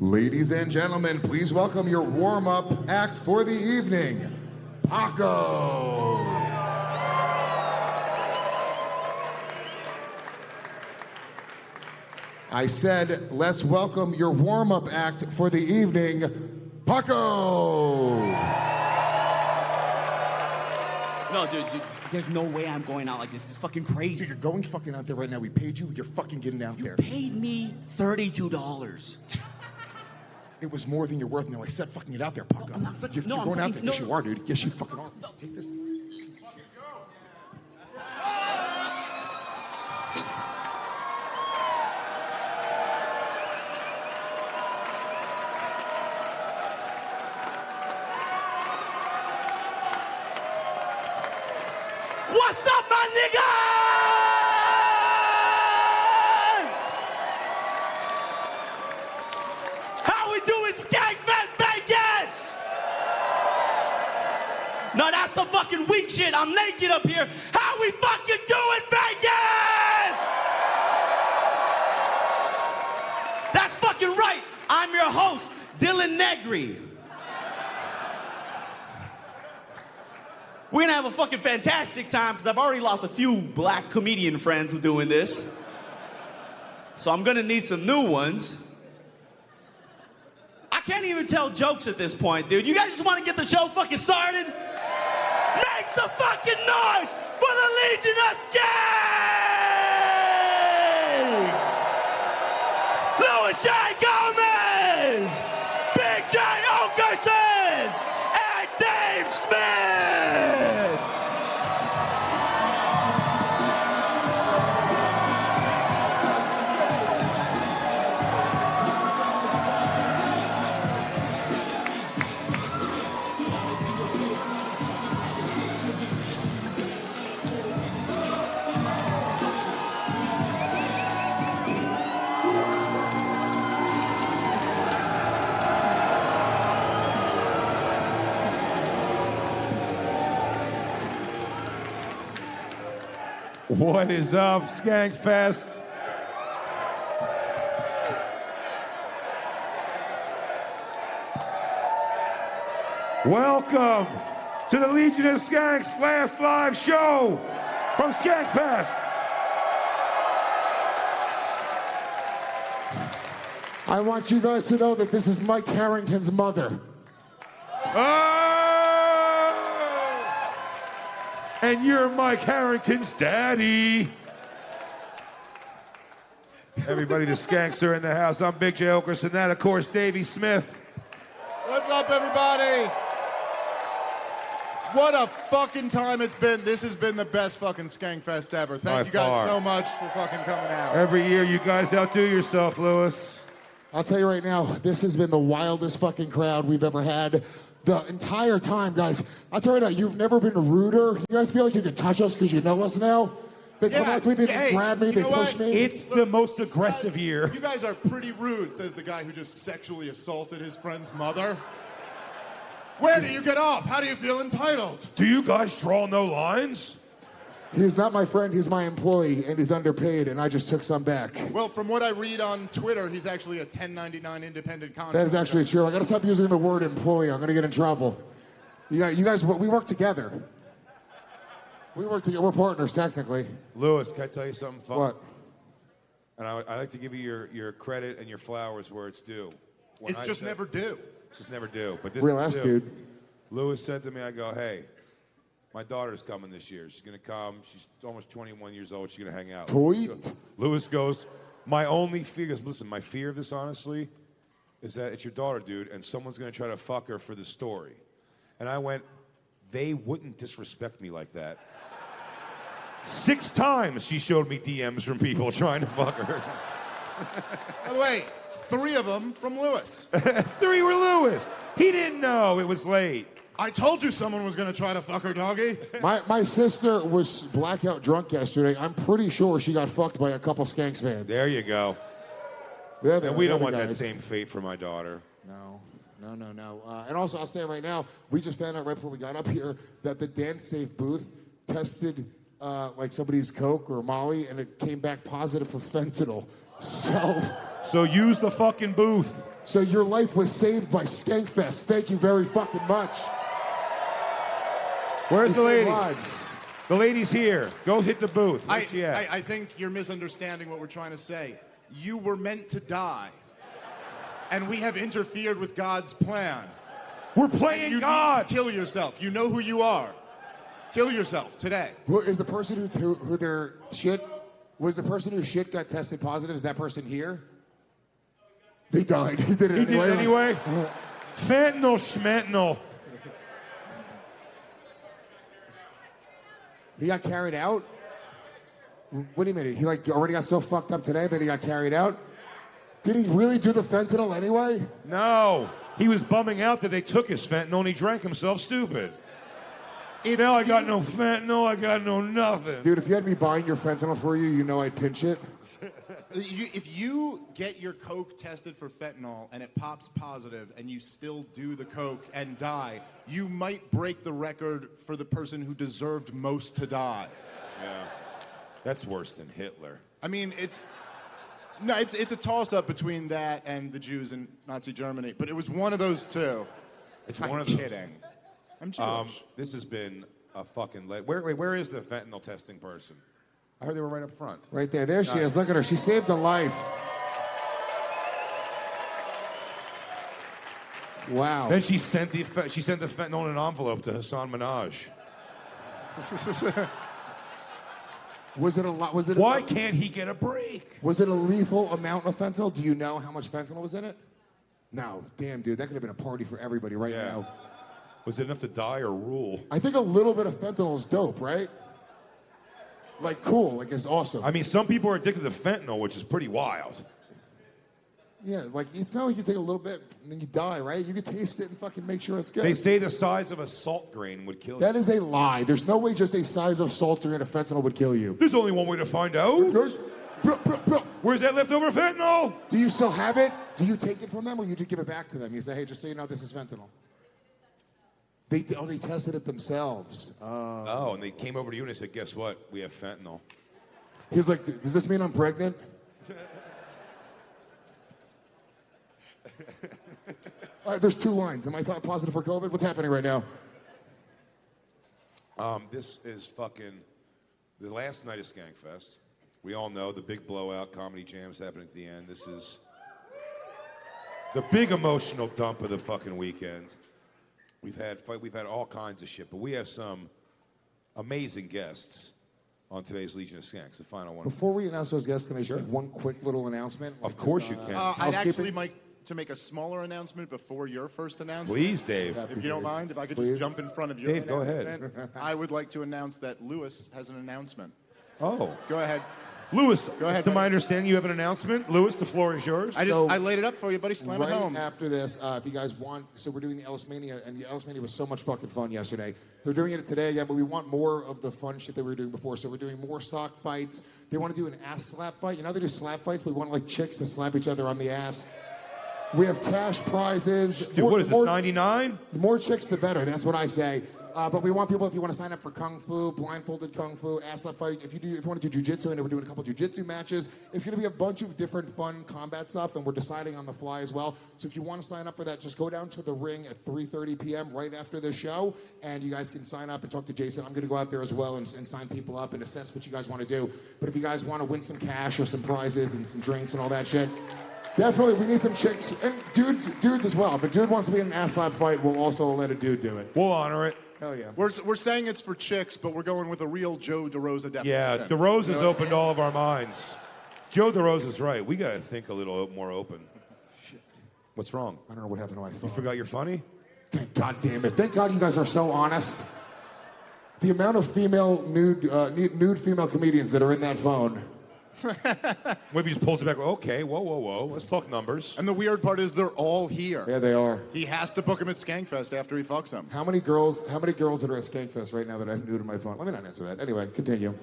Ladies and gentlemen, please welcome your warm-up act for the evening, Paco. I said, let's welcome your warm-up act for the evening, Paco. No, dude, there's no way I'm going out like this. This is fucking crazy. You're going fucking out there right now. We paid you. You're fucking getting out there. You paid me $32. It was more than you're worth. No, I said fucking get out there, Paco. No, I'm not fucking, you're no, going I'm out there. no, Yes, you are, dude. Yes, you fucking are. No. Take this. What's up, my nigga? How we doing, Skankfest Vegas? No, that's some fucking weak shit. I'm naked up here. How we fucking doing, Vegas? That's fucking right. I'm your host, Dylan Negri. We're gonna have a fucking fantastic time because I've already lost a few black comedian friends who doing this. So I'm gonna need some new ones. I can't even tell jokes at this point, dude. You guys just wanna get the show fucking started? Make some fucking noise for the Legion of Skanks! Louis J. Gomez! Big J. Okerson! And Dave Smith! What is up, Skankfest? Welcome to the Legion of Skanks last live show from Skankfest. I want you guys to know that this is Mike Harrington's mother. And you're Mike Harrington's daddy. Everybody, the Skanks are in the house. I'm Big J. Okerson. That, of course, Davey Smith. What's up, everybody? What a fucking time it's been. This has been the best fucking Skankfest ever. Thank you guys so much for fucking coming out. Every year, you guys outdo yourself, Louis. I'll tell you right now, this has been the wildest fucking crowd we've ever had. The entire time, guys. I'll tell you right now, you've never been ruder. You guys feel like you can touch us because you know us now? They come up to me, they just grab me, they push me. It's the most aggressive year. You guys are pretty rude, says the guy who just sexually assaulted his friend's mother. Where do you get off? How do you feel entitled? Do you guys draw no lines? He's not my friend, he's my employee, and he's underpaid, and I just took some back. Well, from what I read on Twitter, he's actually a 1099 independent contractor. That is actually true. I gotta stop using the word employee. I'm gonna get in trouble. You guys, we work together. We work together. We're partners, technically. Louis, can I tell you something fun? What? And I like to give you your credit and your flowers where it's due. It's just never due. It's just never due. But this Real is ass due. dude. Louis said to me, I go, hey, my daughter's coming this year. She's going to come. She's almost 21 years old. She's going to hang out. Tweet. Louis goes, my only fear is, listen, my fear of this, honestly, is that it's your daughter, dude, and someone's going to try to fuck her for the story. And I went, they wouldn't disrespect me like that. 6 times she showed me DMs from people trying to fuck her. By the way, 3 of them from Louis. 3 were Louis. He didn't know it was late. I told you someone was going to try to fuck her, doggy. My sister was blackout drunk yesterday. I'm pretty sure she got fucked by a couple Skanks fans. There you go. And we don't want that same fate for my daughter. No. And also, I'll say right now, we just found out right before we got up here that the Dance Safe booth tested like somebody's Coke or Molly, and it came back positive for fentanyl. So use the fucking booth. So your life was saved by Skankfest. Thank you very fucking much. Where's the lady? Lives. The lady's here. Go hit the booth. Where's she at? I think you're misunderstanding what we're trying to say. You were meant to die. And we have interfered with God's plan. We're playing You God. need to kill yourself. You know who you are. Kill yourself today. Who is the person who their shit was the person whose shit got tested positive? Is that person here? They died. He did it He anyway. did it anyway. Fentanyl, schmentanyl. He got carried out? What do you mean? He like already got so fucked up today that he got carried out? Did he really do the fentanyl anyway? No. He was bumming out that they took his fentanyl and he drank himself stupid. Now I got no fentanyl, I got no nothing. Dude, if you had me buying your fentanyl for you, you know I'd pinch it. If you get your Coke tested for fentanyl and it pops positive and you still do the Coke and die, you might break the record for the person who deserved most to die. Yeah. That's worse than Hitler. I mean, it's a toss-up between that and the Jews in Nazi Germany, but it was one of those two. One of those. Kidding. I'm Jewish. This has been a fucking... Where is the fentanyl testing person? I heard they were right up front. Right there. There she is. Look at her. She saved a life. Wow. Then she sent the fentanyl in an envelope to Hassan Minaj. Was it a lot? Was it? Why can't he get a break? Was it a lethal amount of fentanyl? Do you know how much fentanyl was in it? No. Damn, dude. That could have been a party for everybody right now. Was it enough to die or rule? I think a little bit of fentanyl is dope, right? Like, cool. Like, it's awesome. I mean, some people are addicted to fentanyl, which is pretty wild. Yeah, like, it's not like you take a little bit and then you die, right? You can taste it and fucking make sure it's good. They say the size of a salt grain would kill you. That is a lie. There's no way just a size of salt grain of fentanyl would kill you. There's only one way to find out. Where's that leftover fentanyl? Do you still have it? Do you take it from them or you just give it back to them? You say, hey, just so you know, this is fentanyl. They tested it themselves. Oh, and they came over to you and they said, guess what? We have fentanyl. He's like, does this mean I'm pregnant? There's 2 lines. Am I positive for COVID? What's happening right now? This is fucking the last night of Skankfest. We all know the big blowout comedy jams happening at the end. This is the big emotional dump of the fucking weekend. We've had all kinds of shit, but we have some amazing guests on today's Legion of Skanks, the final one. Before we announce those guests, can I make one quick little announcement? Of course you can. I'd actually like to make a smaller announcement before your first announcement. Please, Dave. If you don't mind, if I could Please. just jump in front of your Dave, go ahead. announcement, I would like to announce that Lewis has an announcement. Oh. Go ahead. Lewis, Go ahead, to my buddy. understanding, you have an announcement. Lewis, the floor is yours. I laid it up for you, buddy. Slam Right it home. after this, if you guys want, so we're doing the Ellis Mania, and the Ellis Mania was so much fucking fun yesterday. They're doing it today again, but we want more of the fun shit that we were doing before. So we're doing more sock fights. They want to do an ass slap fight. You know they do slap fights, but we want like chicks to slap each other on the ass. We have cash prizes. Dude, what is it, 99? The more chicks, the better. That's what I say. But we want people, if you want to sign up for Kung Fu, blindfolded Kung Fu, ass slap fighting, if you want to do jiu-jitsu, and we're doing a couple jiu-jitsu matches, it's going to be a bunch of different fun combat stuff, and we're deciding on the fly as well. So if you want to sign up for that, just go down to the ring at 3:30 p.m. right after the show, and you guys can sign up and talk to Jason. I'm going to go out there as well and sign people up and assess what you guys want to do. But if you guys want to win some cash or some prizes and some drinks and all that shit, definitely, we need some chicks and dudes as well. If a dude wants to be in an ass slap fight, we'll also let a dude do it. We'll honor it. Hell yeah. We're saying it's for chicks, but we're going with a real Joe DeRosa definition. Yeah, DeRosa's opened all of our minds. Joe DeRosa's right. We got to think a little more open. Shit. What's wrong? I don't know what happened to my phone. You forgot you're funny? Thank God damn it. Thank God you guys are so honest. The amount of female nude female comedians that are in that phone. What if he just pulls it back? Okay, whoa. Let's talk numbers. And the weird part is they're all here. Yeah, they are. He has to book him at Skankfest after he fucks them. How many girls that are at Skankfest right now that I have nude in my phone? Let me not answer that. Anyway, continue.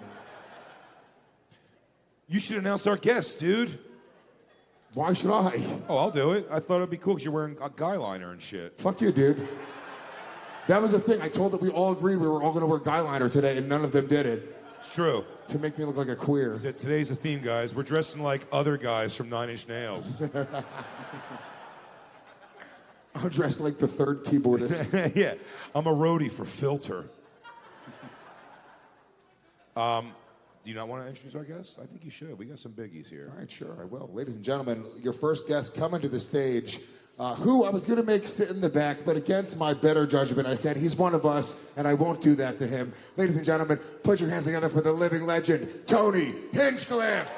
You should announce our guest, dude. Why should I? Oh, I'll do it. I thought it'd be cool because you're wearing a guy liner and shit. Fuck you, dude. That was the thing. I told that we all agreed we were all going to wear guy liner today, and none of them did it. It's true. To make me look like a queer. Today's the theme, guys. We're dressing like other guys from Nine Inch Nails. now dressed like the third keyboardist. Yeah, I'm a roadie for Filter. Do you not want to introduce our guest? I think you should. We got some biggies here. All right, sure, I will. Ladies and gentlemen, your first guest coming to the stage, who I was going to make sit in the back, but against my better judgment, I said he's one of us, and I won't do that to him. Ladies and gentlemen, put your hands together for the living legend, Tony Hinchcliffe.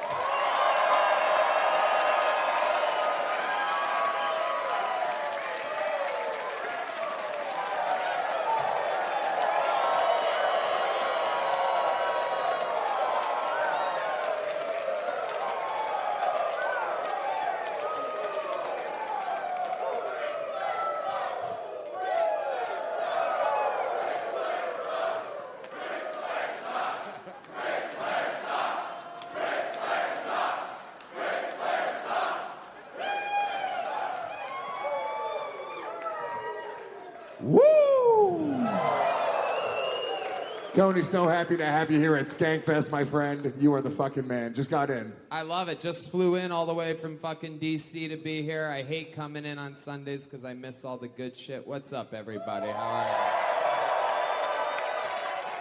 Tony, so happy to have you here at Skankfest, my friend. You are the fucking man. Just got in. I love it. Just flew in all the way from fucking D.C. to be here. I hate coming in on Sundays because I miss all the good shit. What's up, everybody? How are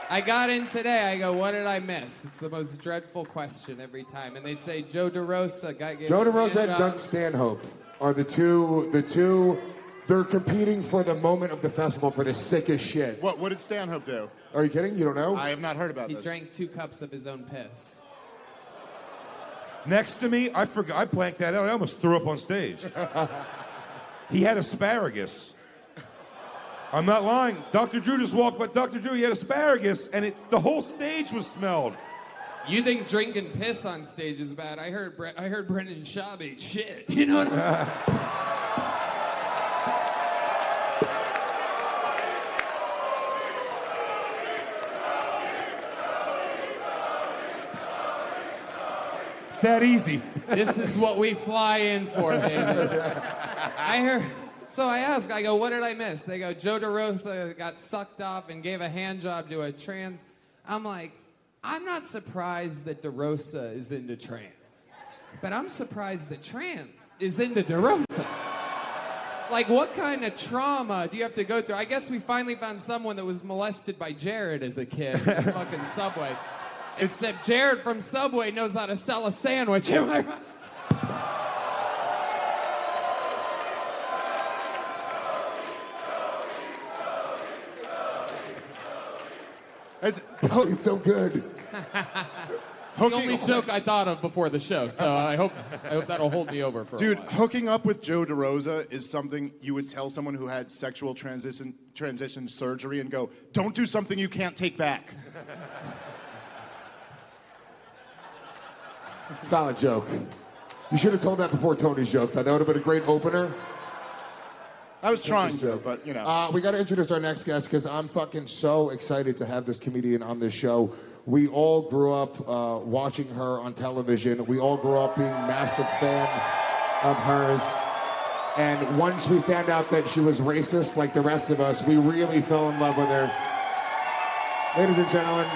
you? I got in today. I go, what did I miss? It's the most dreadful question every time. And they say Joe DeRosa. Joe DeRosa and Doug Stanhope are the two. They're competing for the moment of the festival for the sickest shit. What did Stanhope do? Are you kidding? You don't know? I have not heard about He this. drank 2 cups of his own piss. Next to me, I forgot. I blanked that out. I almost threw up on stage. He had asparagus. I'm not lying. Dr. Drew just walked by. Dr. Drew, he had asparagus, and the whole stage was smelled. You think drinking piss on stage is bad? I heard Brendan Schaub ate shit. You know what I mean? That easy. This is what we fly in for, baby. So I asked, I go, what did I miss? They go, Joe DeRosa got sucked off and gave a hand job to a trans. I'm like, I'm not surprised that DeRosa is into trans, but I'm surprised that trans is into DeRosa. Like, what kind of trauma do you have to go through? I guess we finally found someone that was molested by Jared as a kid in the fucking Subway. Except Jared from Subway knows how to sell a sandwich. Am I right? Oh, he's so good. The only joke I thought of before the show, so I hope that'll hold me over for a while. Hooking up with Joe DeRosa is something you would tell someone who had sexual transition surgery and go, don't do something you can't take back. Solid joke. You should have told that before Tony's joke. That would have been a great opener. I was trying to, but you know. We got to introduce our next guest because I'm fucking so excited to have this comedian on this show. We all grew up watching her on television. We all grew up being massive fans of hers. And once we found out that she was racist like the rest of us, we really fell in love with her. Ladies and gentlemen,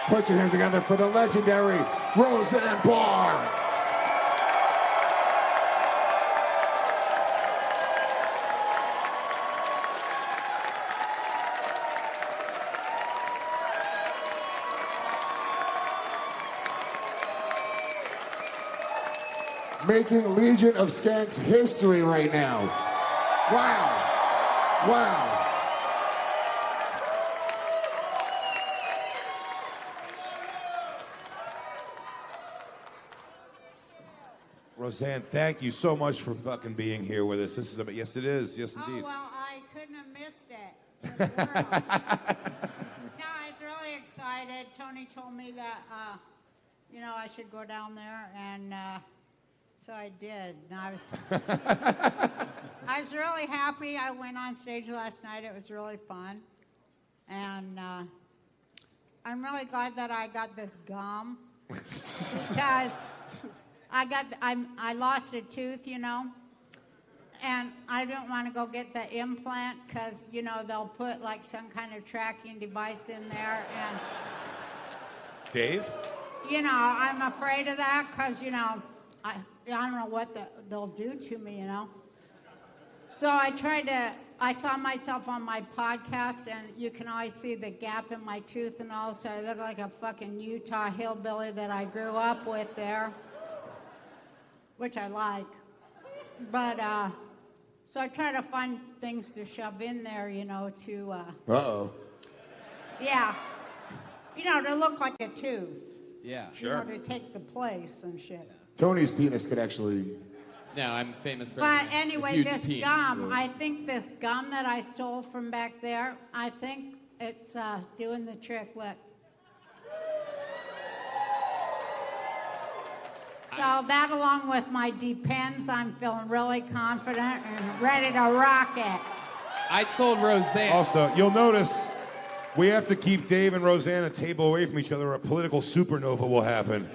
put your hands together for the legendary Roseanne Barr. Making Legion of Skanks history right now. Wow. Wow. Roseanne, thank you so much for fucking being here with us. This is yes, it is. Yes, indeed. Oh, well, I couldn't have missed it. For the world. No, I was really excited. Tony told me that, I should go down there, and so I did. And I was really happy. I went on stage last night. It was really fun. And I'm really glad that I got this gum because I lost a tooth, and I don't want to go get the implant because, they'll put like some kind of tracking device in there. And, Dave? I'm afraid of that because, I don't know what they'll do to me, So I saw myself on my podcast, and you can always see the gap in my tooth and all, so I look like a fucking Utah hillbilly that I grew up with there, which I like. But, so I try to find things to shove in there, you know, to, Uh-oh. yeah, you know, to look like a tooth. Yeah. You know, to take the place and shit. Tony's penis could actually... No, I'm famous for But a anyway, huge this penis, gum, so- I think this gum that I stole from back there, I think it's doing the trick. Look. So that, along with my Depends, I'm feeling really confident and ready to rock it. I told Roseanne. Also, you'll notice we have to keep Dave and Roseanne a table away from each other or a political supernova will happen.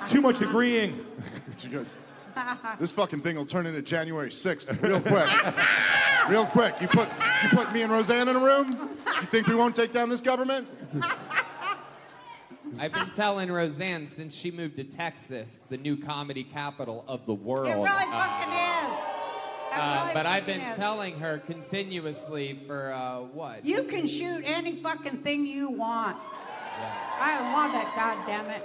Too much agreeing. She goes, this fucking thing will turn into January 6th real quick. Real quick. You put me and Roseanne in a room? You think we won't take down this government? I've been telling Roseanne since she moved to Texas, the new comedy capital of the world. It really fucking is. It really But I've fucking been is. telling her continuously for what? You can shoot any fucking thing you want. Yeah. I love it, goddammit.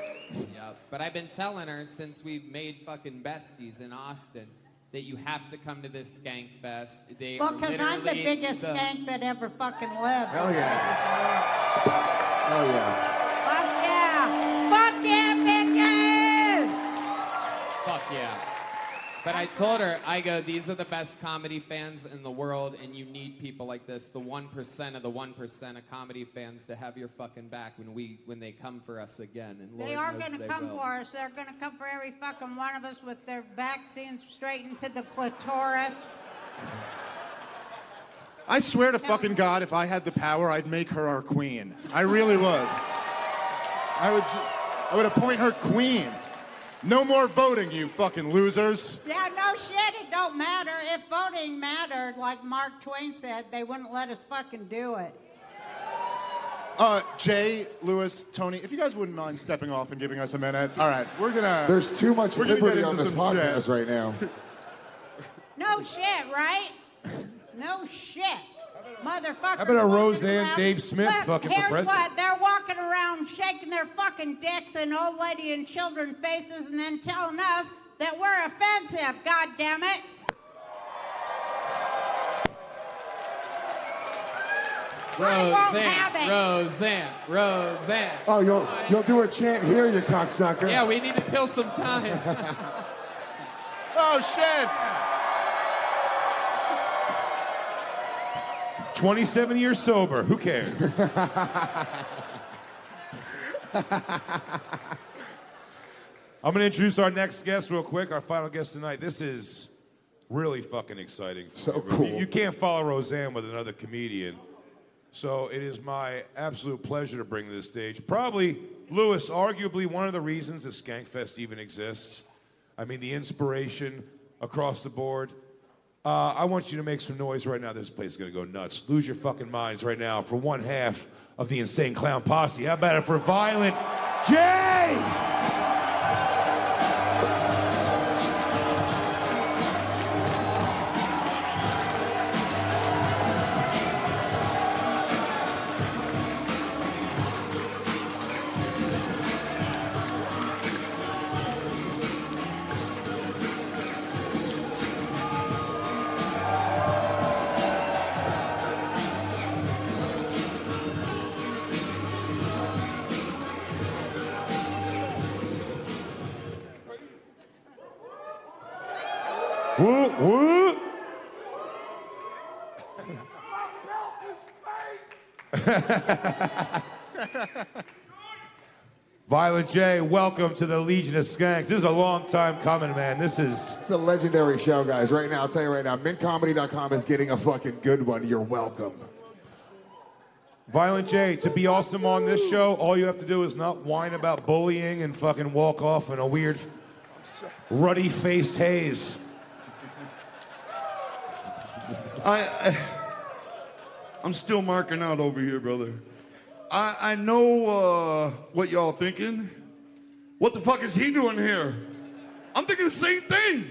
Yeah, but I've been telling her since we've made fucking besties in Austin that you have to come to this Skank Fest. They Well, are because I'm the literally biggest skank that ever fucking lived. Hell yeah. Hell yeah. Fuck yeah! Fuck yeah, bitches! Fuck yeah. But I told her, I go, these are the best comedy fans in the world, and you need people like this, the 1% of the 1% of comedy fans, to have your fucking back when they come for us again. And Lord They are knows going to they come will. for us. They're going to come for every fucking one of us with their vaccines straight into the clitoris. I swear to fucking God, if I had the power, I'd make her our queen. I really would. I would appoint her queen. No more voting, you fucking losers. Yeah, no shit, it don't matter. If voting mattered, like Mark Twain said, they wouldn't let us fucking do it. Jay, Lewis, Tony, if you guys wouldn't mind stepping off and giving us a minute. All right, we're gonna... There's too much We're gonna liberty get on into this some podcast shit. right now. No shit, right? No shit. Motherfucker. How about a Roseanne Dave Smith fucking for here's president? what, they're walking around shaking their fucking dicks in old lady and children faces and then telling us that we're offensive, god damn it. Roseanne. Oh, you'll do a chant here, you cocksucker. Yeah, we need to kill some time. Oh, shit! 27 years sober. Who cares? I'm going to introduce our next guest real quick, our final guest tonight. This is really fucking exciting. So cool. You can't follow Roseanne with another comedian. So it is my absolute pleasure to bring to this stage. Probably, Lewis, arguably one of the reasons that Skankfest even exists. I mean, the inspiration across the board. I want you to make some noise right now. This place is going to go nuts. Lose your fucking minds right now for one half of the Insane Clown Posse. How about it for Violent J? Woo, woo. Violent J, welcome to the Legion of Skanks. This is a long time coming, man. It's a legendary show, guys. Right now, I'll tell you right now, mintcomedy.com is getting a fucking good one. You're welcome. Violent J, to be awesome on this show, all you have to do is not whine about bullying and fucking walk off in a weird, ruddy-faced haze. I'm still marking out over here, brother. I know what y'all thinking. What the fuck is he doing here? I'm thinking the same thing.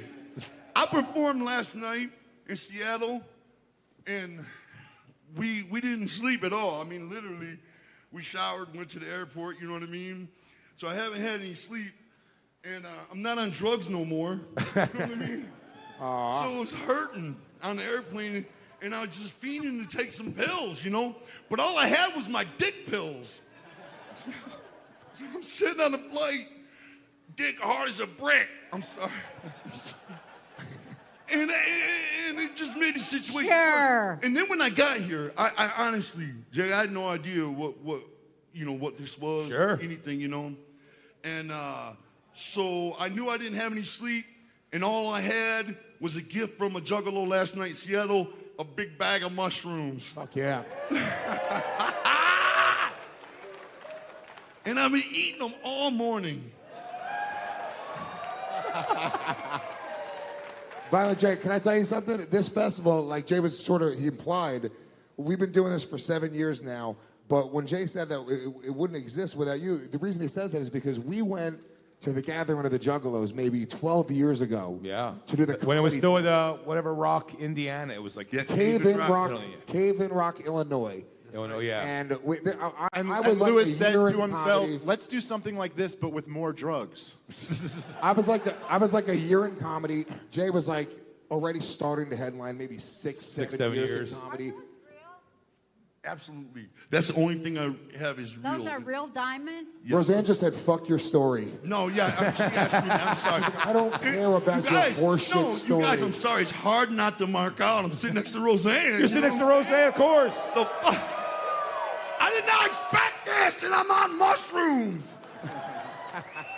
I performed last night in Seattle, and we didn't sleep at all. I mean, literally, we showered, went to the airport, you know what I mean? So I haven't had any sleep, and I'm not on drugs no more, you know what I mean? So it was hurting on the airplane, and I was just fiending to take some pills, you know? But all I had was my dick pills. I'm sitting on the flight, dick hard as a brick. I'm sorry. And it just made the situation worse. And then when I got here, I honestly, Jay, I had no idea what this was, anything, you know. And so I knew I didn't have any sleep, and all I had was a gift from a juggalo last night in Seattle, a big bag of mushrooms. Fuck yeah. And I've been eating them all morning. Violent J, can I tell you something? This festival, like Jay was he implied, we've been doing this for 7 years now, but when Jay said that it wouldn't exist without you, the reason he says that is because we went to the Gathering of the Juggalos maybe 12 years ago. Yeah. To do the when it was still at whatever Rock, Indiana. It was like Cave in Rock, Illinois. Illinois, yeah. And I And was like Lewis said to himself, comedy. let's do something like this, but with more drugs. I was like a year in comedy. Jay was like already starting to headline, maybe six, seven years in comedy. Absolutely. That's the only thing I have is real. Those are real diamond? Yes. Roseanne just said, fuck your story. No, yeah, she asked me that. I'm sorry. I don't care about your horseshit story. You guys, I'm sorry. It's hard not to mark out. I'm sitting next to Roseanne. You're sitting next to Roseanne, of course. So, I did not expect this, and I'm on mushrooms.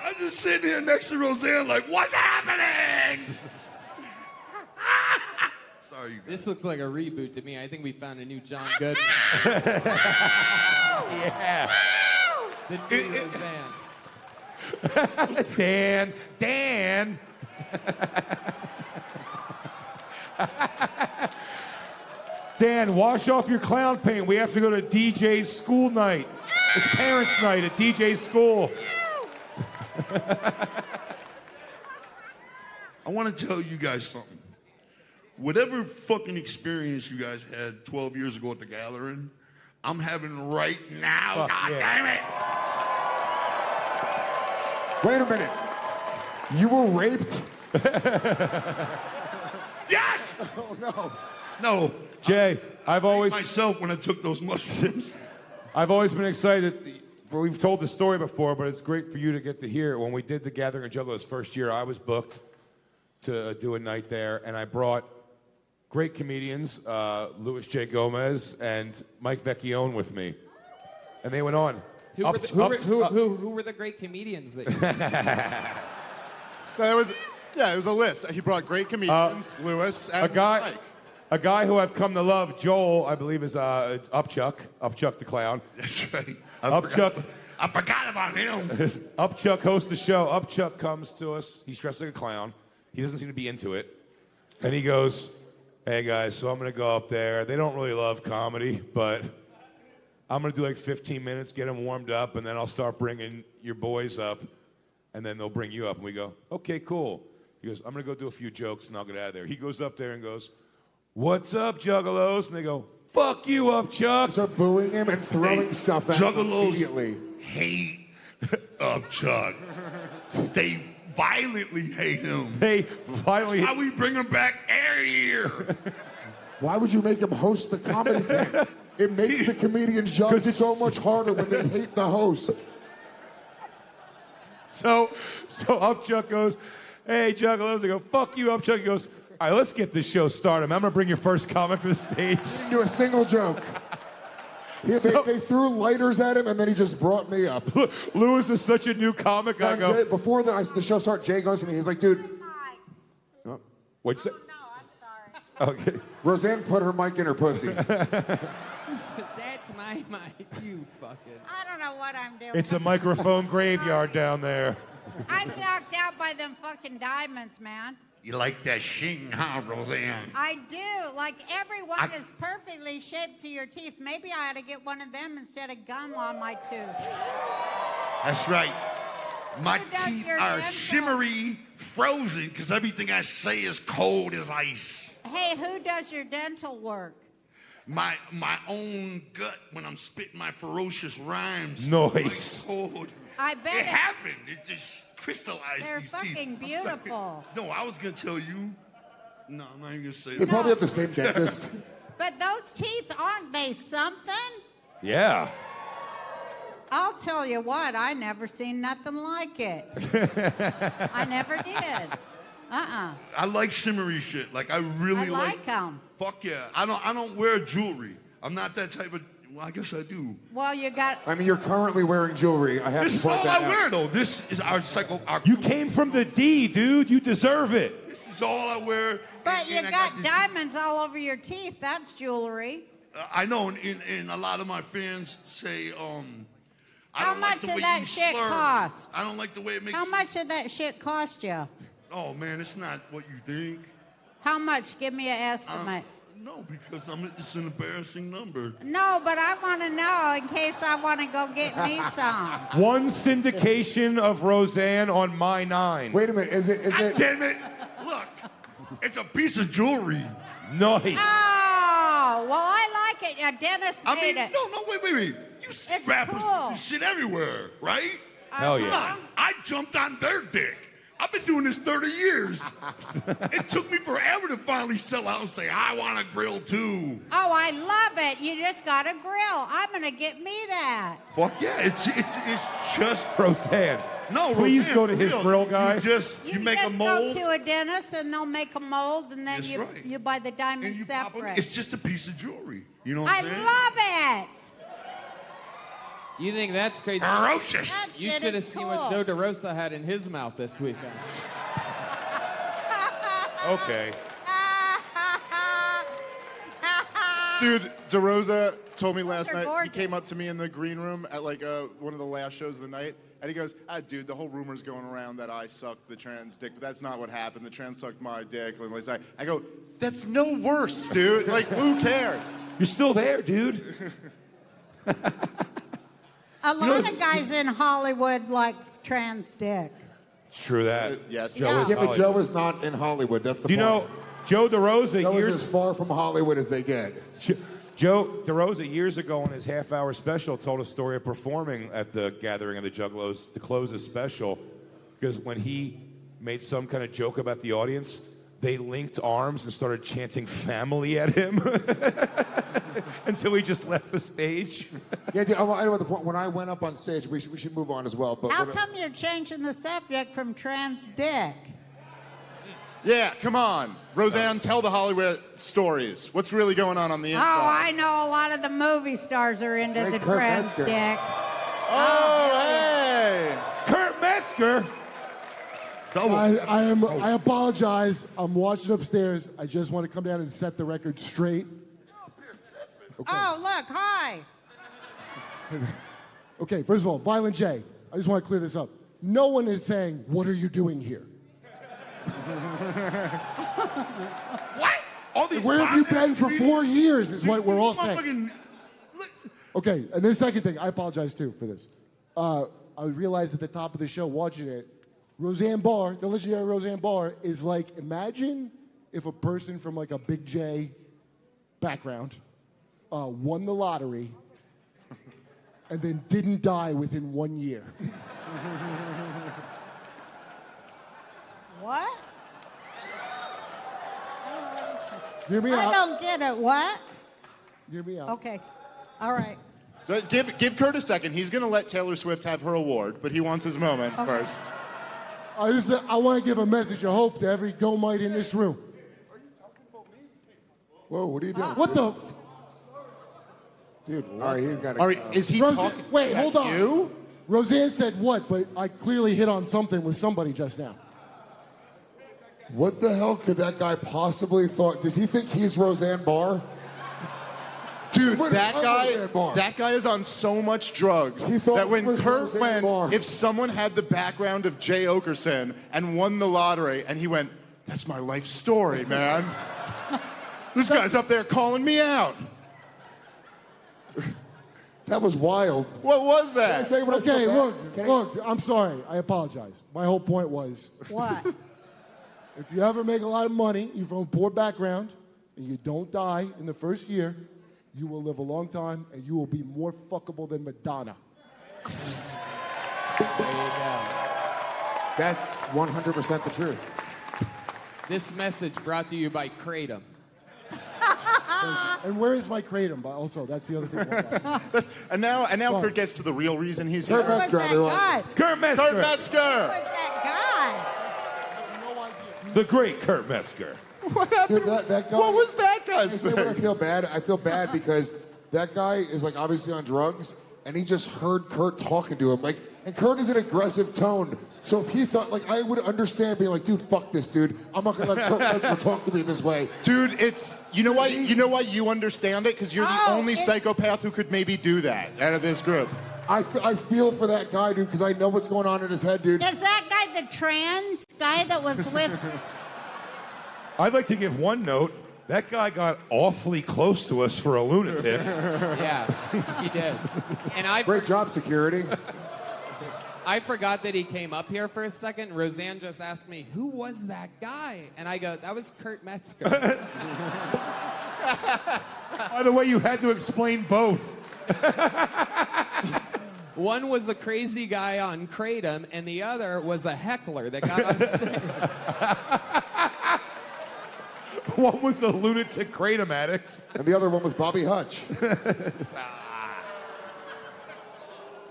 I'm just sitting here next to Roseanne like, what's happening? Sorry, you guys. This looks like a reboot to me. I think we found a new John Goodman. Yeah. The new Roseanne. Dan. Dan, wash off your clown paint. We have to go to DJ's school night. It's parents' night at DJ's school. I want to tell you guys something. Whatever fucking experience you guys had 12 years ago at the Gathering, I'm having right now. God damn it. Wait a minute. You were raped? Yes! Oh, no. No. Jay, I've always... myself when I took those mushrooms. I've always been excited. We've told the story before, but it's great for you to get to hear it. When we did the Gathering of Juggalos first year, I was booked to do a night there, and I brought great comedians, Louis J. Gomez and Mike Vecchione with me. And they went on. Who were the great comedians that you It was a list. He brought great comedians, Lewis, and Mike. A guy who I've come to love, Joel, I believe, is Upchuck the Clown. That's right. I forgot about him. Upchuck hosts the show. Upchuck comes to us. He's dressed like a clown. He doesn't seem to be into it. And he goes, hey, guys, so I'm going to go up there. They don't really love comedy, but I'm going to do like 15 minutes, get them warmed up, and then I'll start bringing your boys up, and then they'll bring you up. And we go, okay, cool. He goes, I'm going to go do a few jokes, and I'll get out of there. He goes up there and goes, what's up, Juggalos? And they go, fuck you, Upchuck. Start booing him and throwing stuff at him immediately. Hate Upchuck. They violently hate him. That's how we bring him back every year. Why would you make him host the comedy thing? It makes the comedian's job so much harder when they hate the host. So Upchuck goes, hey, Juggalos. They go, fuck you, Upchuck. He goes, all right, let's get this show started. I'm going to bring your first comic to the stage. He didn't do a single joke. They threw lighters at him, and then he just brought me up. Lewis is such a new comic. I go, Jay, before the show started, Jay goes to me. He's like, dude. Hi. What'd you say? No, I'm sorry. Okay. Roseanne put her mic in her pussy. That's my mic, you fucking... I don't know what I'm doing. It's a microphone graveyard down there. I'm knocked out by them fucking diamonds, man. You like that shing, huh, Roseanne? I do. Like, everyone is perfectly shaped to your teeth. Maybe I ought to get one of them instead of gum on my tooth. That's right. My Who does teeth your are dental? shimmery, frozen, because everything I say is cold as ice. Hey, who does your dental work? My own gut when I'm spitting my ferocious rhymes. Nice. My code. I bet It happened. It just crystallized they're these fucking teeth. beautiful. No, I was gonna tell you. No, I'm not even gonna say They that. probably have the same dentist. But those teeth, aren't they something? Yeah. I'll tell you what, I never seen nothing like it. I never did. I like shimmery shit. Like I really I like them. Fuck yeah. I don't wear jewelry. I'm not that type of. Well, I guess I do. Well, you got. I mean, you're currently wearing jewelry. I have This to is point all that I out. wear though. This is our cycle. You came from the D, dude. You deserve it. This is all I wear. But you and I got this- diamonds all over your teeth. That's jewelry. I know, and a lot of my fans say, I How don't like much the did way that you shit slur. cost? I don't like the way it makes. How much did that shit cost you? Oh man, it's not what you think. How much? Give me an estimate. No, because it's an embarrassing number. No, but I want to know in case I want to go get me some. One syndication of Roseanne on My 9. Wait a minute. Is it? God damn it! Look, it's a piece of jewelry. Nice. Oh, well, I like it. A dentist I made mean, it. no, wait. You see It's rappers cool. do this shit everywhere, right? Hell Come yeah. on, I jumped on their dick. I've been doing this 30 years. It took me forever to finally sell out and say, I want a grill too. Oh, I love it. You just got a grill. I'm going to get me that. Fuck yeah, it's just... Roseanne. No, Please Roseanne, go to for his real. grill guy. You make a mold. Go to a dentist and they'll make a mold and then That's you, right. you buy the and diamond you pop 'em. separate. It's just a piece of jewelry. You know what I I'm saying? love it. You think that's crazy? Ferocious. That You shit should have is seen cool. what Joe DeRosa had in his mouth this weekend. Okay. Dude, DeRosa told me last They're night, gorgeous. he came up to me in the green room at like one of the last shows of the night, and he goes, dude, the whole rumor's going around that I sucked the trans dick, but that's not what happened. The trans sucked my dick. I go, that's no worse, dude. Like, who cares? You're still there, dude. A lot of guys in Hollywood like trans dick. It's true that. Yes. Joe Yeah. is Yeah, but Hollywood. Joe is not in Hollywood. That's the Do you point. know Joe DeRosa Joe is years as far from Hollywood as they get. Joe DeRosa years ago in his half-hour special told a story of performing at the Gathering of the Juggalos to close his special because when he made some kind of joke about the audience, they linked arms and started chanting family at him until he just left the stage. Yeah, dude, I know the point. When I went up on stage, we should move on as well. But How when- come you're changing the subject from trans dick? Yeah, come on. Roseanne, tell the Hollywood stories. What's really going on the Oh, inside? I know a lot of the movie stars are into Hey, the Kurt trans Metzger. dick. Oh, hey! Kurt Metzger. I apologize. I'm watching upstairs. I just want to come down and set the record straight. Oh, look, hi. Okay, first of all, Violent J, I just want to clear this up. No one is saying, what are you doing here? What? All these Where have you been for podcasts, 4 years is what we're all these saying. motherfucking- look, Okay, and the second thing, I apologize too for this. I realized at the top of the show, watching it, Roseanne Barr, the legendary Roseanne Barr, is like, imagine if a person from like a Big J background won the lottery and then didn't die within 1 year. What? Hear me I out. don't get it. What? Hear me out. Okay. All right. Give Kurt a second. He's going to let Taylor Swift have her award, but he wants his moment first. I want to give a message of hope to every Gomite in this room. Whoa, what are you doing? What the? Dude, all right, he's got to All right, is he talking Wait, at hold on. you? Roseanne said what, but I clearly hit on something with somebody just now. What the hell could that guy possibly thought? Does he think he's Roseanne Barr? Dude, What is that Roseanne Barr? guy is on so much drugs He thought that when it was Kurt Roseanne went, Barr. if someone had the background of Jay Okerson and won the lottery, and he went, that's my life story, man. This guy's up there calling me out. That was wild. What was Can I that? say what I Okay, feel bad? Can I- look, I'm sorry. I apologize. My whole point was, What? if you ever make a lot of money, you're from a poor background, and you don't die in the first year, you will live a long time, and you will be more fuckable than Madonna. There you go. That's 100% the truth. This message brought to you by Kratom. And where is my kratom? But also, that's the other thing. And now Kurt gets to the real reason he's Kurt here. Who was that guy? Kurt Metzger. Kurt Who Metzger. was that The great Kurt Metzger. What happened? Dude, that guy, What was that guy I say when I saying? feel bad. I feel bad because that guy is like obviously on drugs, and he just heard Kurt talking to him. Like, and Kurt is an aggressive tone. So if he thought, like, I would understand being like, dude, fuck this, dude. I'm not gonna let Kurt Metzger talk to me this way. Dude, it's you know why you understand it because you're the Oh, only it's- psychopath who could maybe do that out of this group. I feel for that guy, dude, because I know what's going on in his head, dude. Is that guy the trans guy that was with? I'd like to give one note. That guy got awfully close to us for a lunatic. Yeah, he did. And Great job, security. I forgot that he came up here for a second. Roseanne just asked me, who was that guy? And I go, that was Kurt Metzger. By the way, you had to explain both. One was a crazy guy on Kratom, and the other was a heckler that got on stage. One was a lunatic kratom addict. And the other one was Bobby Hutch.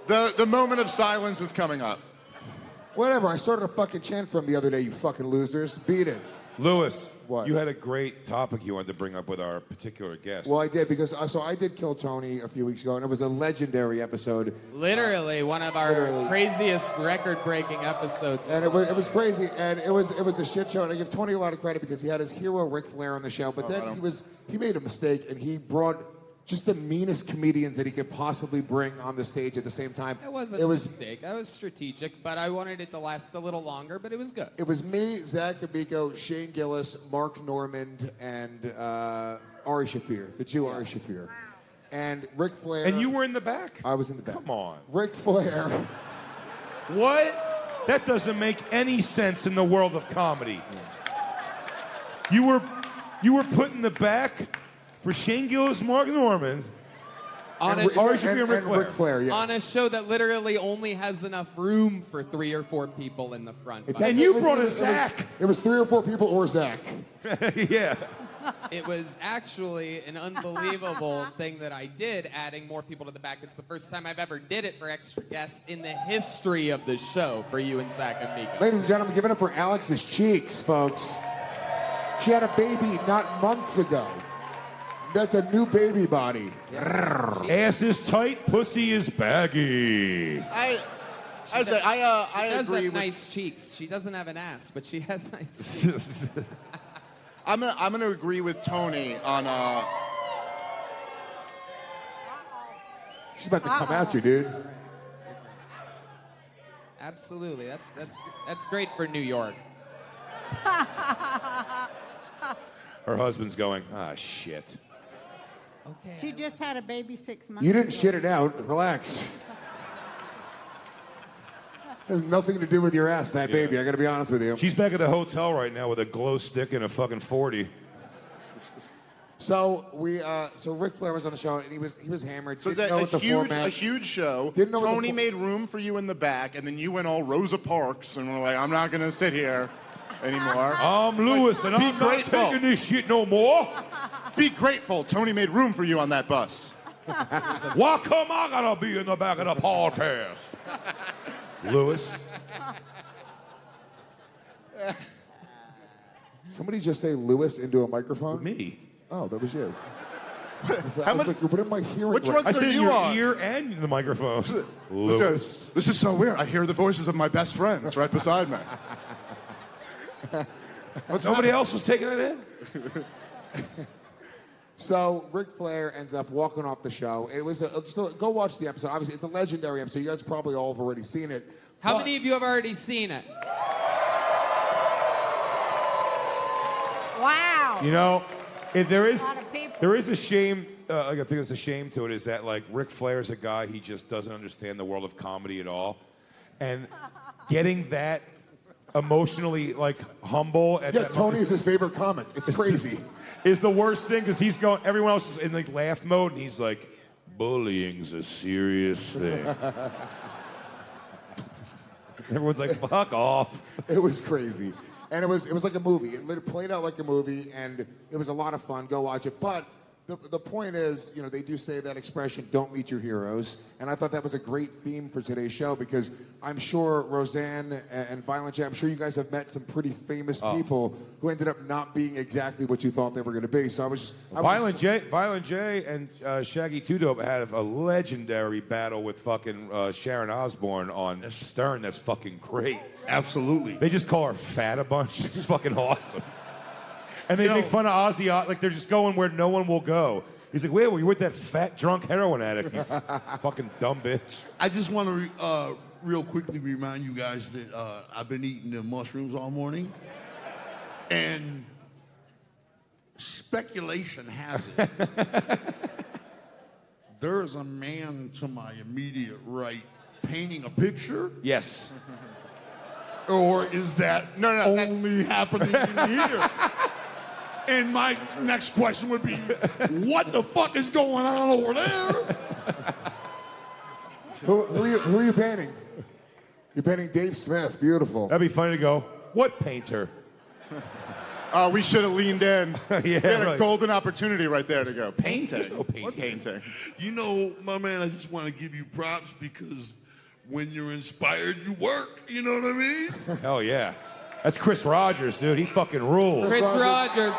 The moment of silence is coming up. Whatever, I started a fucking chant from the other day, you fucking losers. Beat it. Lewis, What? you had a great topic you wanted to bring up with our particular guest. Well, I did, because so I did Kill Tony a few weeks ago, and it was a legendary episode. Literally one of our craziest record-breaking episodes. And it was crazy, and it was a shit show. And I give Tony a lot of credit because he had his hero Ric Flair on the show, but then he made a mistake, and he brought just the meanest comedians that he could possibly bring on the stage at the same time. It wasn't a mistake. I was strategic, but I wanted it to last a little longer, but it was good. It was me, Zach Amico, Shane Gillis, Mark Normand, and Ari Shaffir, the Jew Ari Shaffir. And Ric Flair. And you were in the back? I was in the back. Come on. Ric Flair. What? That doesn't make any sense in the world of comedy. You were put in the back for Shane Gillis, Mark Normand, On and a, Ric Flair, yes. on a show that literally only has enough room for 3 or 4 people in the front. It But and you was- brought it a was- Zach. It was 3 or 4 people or Zach. Yeah. it was actually an unbelievable thing that I did, adding more people to the back. It's the first time I've ever did it for extra guests in the history of the show for you and Zach and Mika. Ladies and gentlemen, give it up for Alex's cheeks, folks. She had a baby not months ago. That's a new baby body. Ass is tight, pussy is baggy. I She does agree have with. nice cheeks. She doesn't have an ass, but she has nice cheeks. I'm gonna agree with Tony on. She's about to come at you, dude. Absolutely. That's great for New York. Her husband's going, shit. Okay. She just had a baby 6 months. You didn't ago. shit it out. Relax. Has nothing to do with your ass, that baby. I got to be honest with you. She's back at the hotel right now with a glow stick and a fucking 40. So Ric Flair was on the show, and he was hammered. So it's Didn't know what the a format. huge show. Didn't know what the Tony made room for you in the back, and then you went all Rosa Parks and were like, "I'm not gonna sit here anymore." I'm Lewis, and be I'm not grateful. taking this shit no more. Be grateful. Tony made room for you on that bus. Why come I gotta be in the back of the podcast? Lewis. Somebody just say Lewis into a microphone? Me. Oh, that was you. How much? What am I hearing? Which right one I are said you your on? ear and the microphone. Lewis. This is so weird. I hear the voices of my best friends right beside me. Somebody else was taking it in? So Ric Flair ends up walking off the show. It was go watch the episode. Obviously, it's a legendary episode. You guys probably all have already seen it. How many of you have already seen it? Wow. You know, there is A lot of people. there is a shame. I think it's a shame to it is that like Ric Flair's a guy he just doesn't understand the world of comedy at all, and getting that emotionally like humble. At Yeah, that Tony moment. is his favorite comic. It's crazy. Is the worst thing because he's going. Everyone else is in like laugh mode, and he's like, "Bullying's a serious thing." Everyone's like, "Fuck off." It was crazy. And it was like a movie. It played out like a movie, and it was a lot of fun. Go watch it. But the point is, you know, they do say that expression, don't meet your heroes. And I thought that was a great theme for today's show because I'm sure Roseanne and Violent J, I'm sure you guys have met some pretty famous people who ended up not being exactly what you thought they were going to be. So Violent J and Shaggy Two Dope had a legendary battle with fucking Sharon Osbourne on Stern. That's fucking great. Absolutely. They just call her fat a bunch. It's fucking awesome. And they make fun of Ozzy, like they're just going where no one will go. He's like, wait, well, you're with that fat, drunk heroin addict, you fucking dumb bitch. I just want to real quickly remind you guys that I've been eating the mushrooms all morning. And speculation has it there's a man to my immediate right painting a picture? Yes. Or is that only happening in here? And my next question would be, what the fuck is going on over there? Who are you painting? You're painting Dave Smith. Beautiful. That'd be funny to go, what painter? We should have leaned in. Yeah, we had a right. golden opportunity right there to go. Painting. There's no painting. What painting? You know, my man, I just want to give you props because when you're inspired, you work. You know what I mean? Hell yeah. That's Chris Rogers, dude. He fucking rules. Chris Rogers.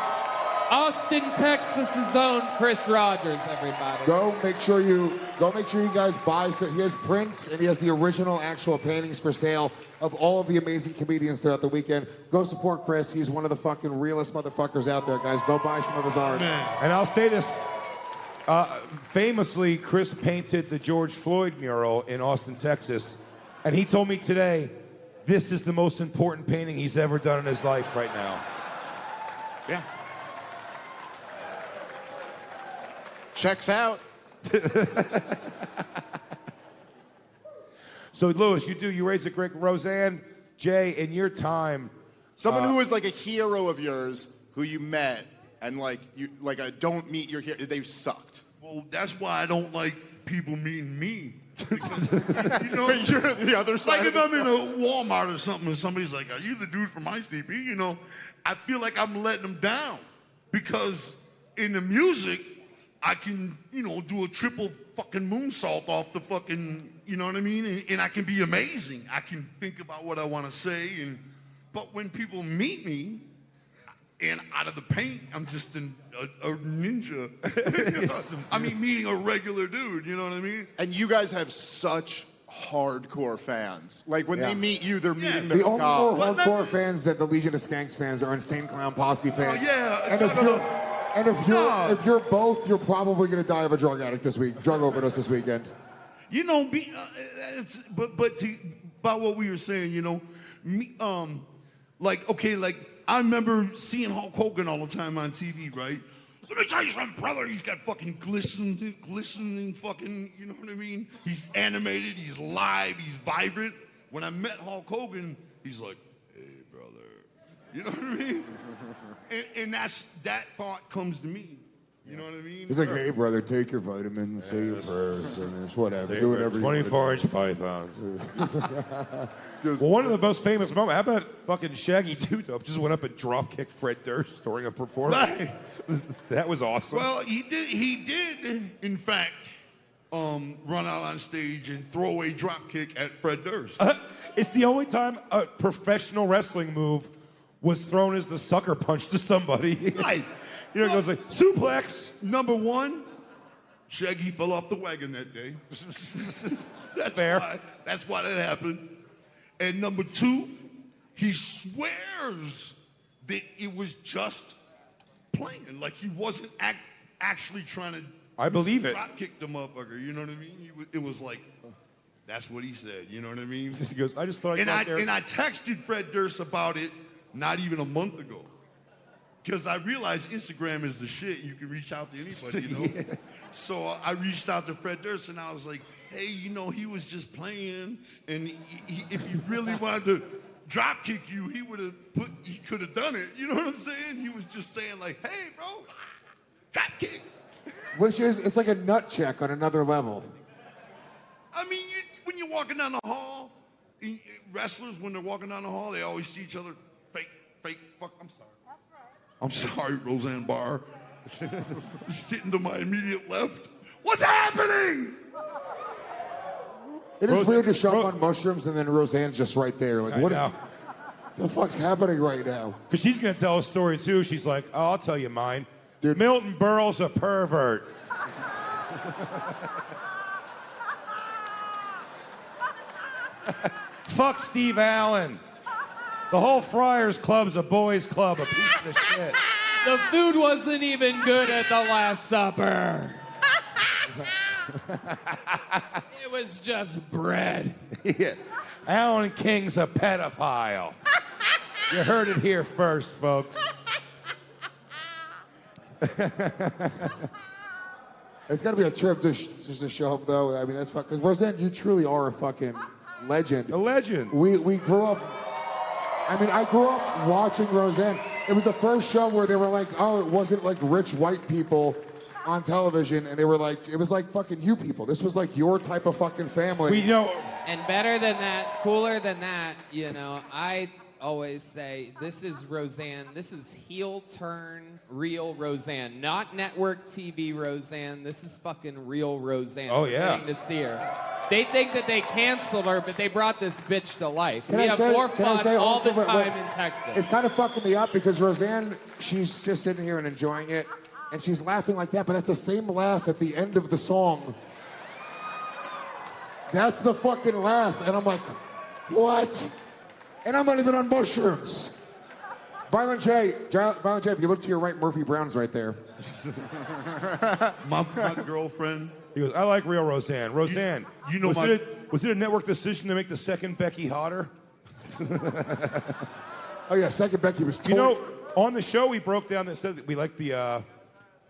Austin, Texas' own Chris Rogers, everybody. Go make sure you guys buy. So he has prints and he has the original actual paintings for sale of all of the amazing comedians throughout the weekend. Go support Chris. He's one of the fucking realest motherfuckers out there, guys. Go buy some of his art. And I'll say this. Famously, Chris painted the George Floyd mural in Austin, Texas. And he told me today, this is the most important painting he's ever done in his life right now. Yeah. Checks out. So, Louis, you raise a great Roseanne, Jay, in your time. Someone who was like a hero of yours who you met and like you like a don't meet your hero, they've sucked. Well, that's why I don't like people meeting me. Because, you know, But you're the other side. like if of I'm in a Walmart or something and somebody's like, are you the dude from ICP? You know, I feel like I'm letting them down because in the music, I can, you know, do a triple fucking moonsault off the fucking, you know what I mean? And I can be amazing. I can think about what I want to say. But when people meet me, and out of the paint, I'm just a ninja. You know? I mean, meeting a regular dude, you know what I mean? And you guys have such hardcore fans. Like when Yeah. they meet you, they're meeting The the only god. more hardcore fans that the Legion of Skanks fans are Insane Clown Posse fans. yeah. And if you're both, you're probably going to die of a drug overdose this weekend. You know, about what we were saying, you know, like I remember seeing Hulk Hogan all the time on TV, right? Let me tell you something, brother. He's got fucking glistening fucking, you know what I mean? He's animated, he's live, he's vibrant. When I met Hulk Hogan, he's like, hey, brother. You know what I mean? and that thought comes to me. You know what I mean? He's like, hey, brother, take your vitamins, say your prayers, and it's whatever. Do whatever you want to do. 24-inch pythons. Well, one of the most famous moments, how about fucking Shaggy Two Dope just went up and drop kicked Fred Durst during a performance? Right. That was awesome. Well, he did, in fact, run out on stage and throw a drop kick at Fred Durst. It's the only time a professional wrestling move was thrown as the sucker punch to somebody. Right. You know, it goes like, suplex. Number one, Shaggy fell off the wagon that day. That's Fair. That's why that happened. And number two, he swears that it was just playing. Like he wasn't actually trying to. I believe it. Drop kick the motherfucker. You know what I mean? It was like, that's what he said. You know what I mean? He goes, I just thought And I there. texted Fred Durst about it not even a month ago. Because I realized Instagram is the shit. You can reach out to anybody, you know? Yeah. So I reached out to Fred Durst, and I was like, hey, you know, he was just playing. And if he really wanted to drop kick you, he could have done it. You know what I'm saying? He was just saying like, hey, bro, drop kick. Which is, it's like a nut check on another level. I mean, when you're walking down the hall, wrestlers, when they're walking down the hall, they always see each other fake, fuck, I'm sorry. I'm sorry, Roseanne Barr. Sitting to my immediate left. What's happening? It is weird to show up on mushrooms and then Roseanne's just right there. Like, what the fuck's happening right now? Because she's going to tell a story, too. She's like, oh, I'll tell you mine. Dude, Milton Berle's a pervert. Fuck Steve Allen. The whole Friars Club's a boys' club, a piece of shit. The food wasn't even good at the Last Supper. It was just bread. Yeah. Alan King's a pedophile. You heard it here first, folks. It's got to be a trip just to show up, though. I mean, that's fucking... Because Roseanne, you truly are a fucking legend. A legend. We grew up... I mean, I grew up watching Roseanne. It was the first show where they were like, oh, it wasn't like rich white people on television, and they were like, it was like fucking you people. This was like your type of fucking family. We know... And better than that, cooler than that, you know, I always say, this is Roseanne. This is heel turn, real Roseanne. Not network TV Roseanne. This is fucking real Roseanne. Oh, yeah. Getting to see her. They think that they canceled her, but they brought this bitch to life. Can We I have say- more can I fun say all also the what- time in Texas. It's kind of fucking me up because Roseanne, she's just sitting here and enjoying it, and she's laughing like that, but that's the same laugh at the end of the song. That's the fucking laugh. And I'm like, what? And I'm not even on mushrooms. Violent J, if you look to your right, Murphy Brown's right there. My girlfriend. He goes, I like real Roseanne. Roseanne, You know was it a network decision to make the second Becky hotter? Oh, yeah, second Becky was You know, on the show we broke down that said that we liked the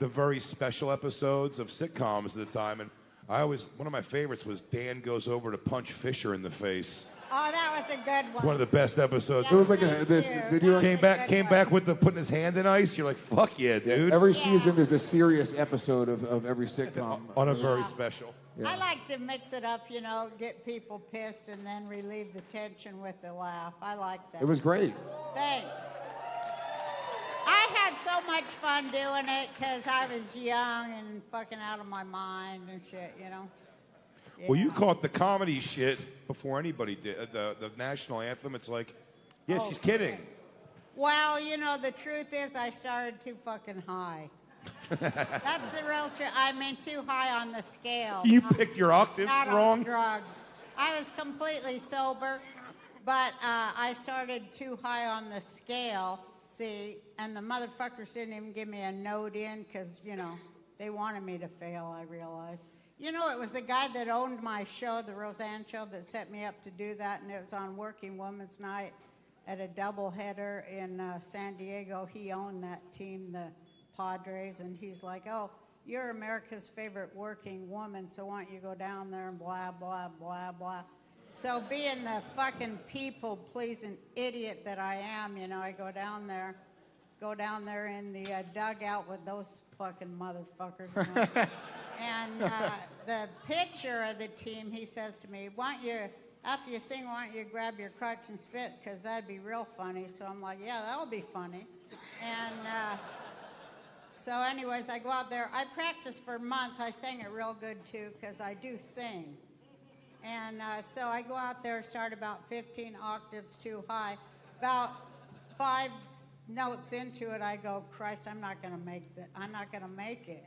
very special episodes of sitcoms at the time, and one of my favorites was Dan Goes Over to Punch Fisher in the face. Oh, that was a good one. It's one of the best episodes. It was like did you Came back with putting his hand in ice. You're like, fuck yeah, dude. Every season there's a serious episode of every sitcom. On a very special. Yeah. I like to mix it up, you know, get people pissed and then relieve the tension with the laugh. I like that. It was great. Thanks. I had so much fun doing it because I was young and fucking out of my mind and shit, you know. Yeah. Well, you caught the comedy shit before anybody did. The national anthem, it's like, yeah, she's kidding. Well, you know, the truth is I started too fucking high. That's the real truth. I mean, too high on the scale. You picked your octave Not wrong. on drugs. I was completely sober, but I started too high on the scale, see, and the motherfuckers didn't even give me a note in because, you know, they wanted me to fail, I realized. You know, it was the guy that owned my show, the Roseanne Show, that set me up to do that, and it was on Working Women's Night at a doubleheader in San Diego. He owned that team, the Padres, and he's like, oh, you're America's favorite working woman, so why don't you go down there and blah, blah, blah, blah. So being the fucking people-pleasing idiot that I am, you know, I go down there in the dugout with those fucking motherfuckers. You know? And the pitcher of the team, he says to me, why don't you, after you sing, why don't you grab your crutch and spit, because that'd be real funny. So I'm like, yeah, that'll be funny. And so anyways, I go out there. I practiced for months. I sang it real good, too, because I do sing. And so I go out there, start about 15 octaves too high. About 5 notes into it, I go, Christ, I'm not going to make it.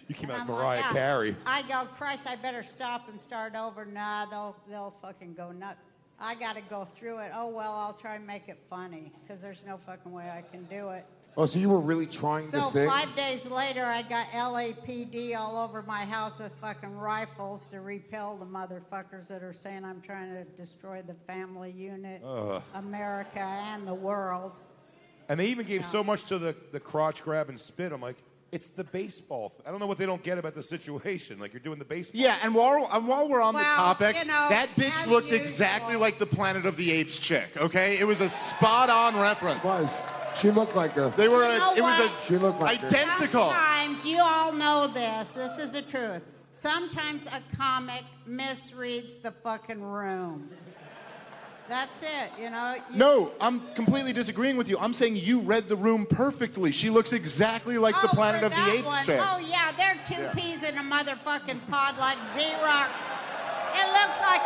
You came And out I'm Mariah like, Carey. I go, Christ, I better stop and start over. Nah, they'll fucking go nuts. I got to go through it. Oh, well, I'll try and make it funny because there's no fucking way I can do it. Oh, so you were really trying to So sing? 5 days later, I got LAPD all over my house with fucking rifles to repel the motherfuckers that are saying I'm trying to destroy the family unit, America, and the world. And they even gave so much to the crotch grab and spit. I'm like, It's the baseball. I don't know what they don't get about the situation. Like, you're doing the baseball. Yeah, and while we're on the Well, topic, you know, that bitch as looked usual. exactly like the Planet of the Apes chick, okay? It was a spot-on reference. She looked like her. They were, You know it was what? She looked like her. identical. Sometimes, you all know this. This is the truth. Sometimes a comic misreads the fucking room. That's it, you know. No, I'm completely disagreeing with you. I'm saying you read the room perfectly. She looks exactly like the Planet for of the that Apes one. chick. Oh, yeah, they're two peas in a motherfucking pod like Xerox. It looks like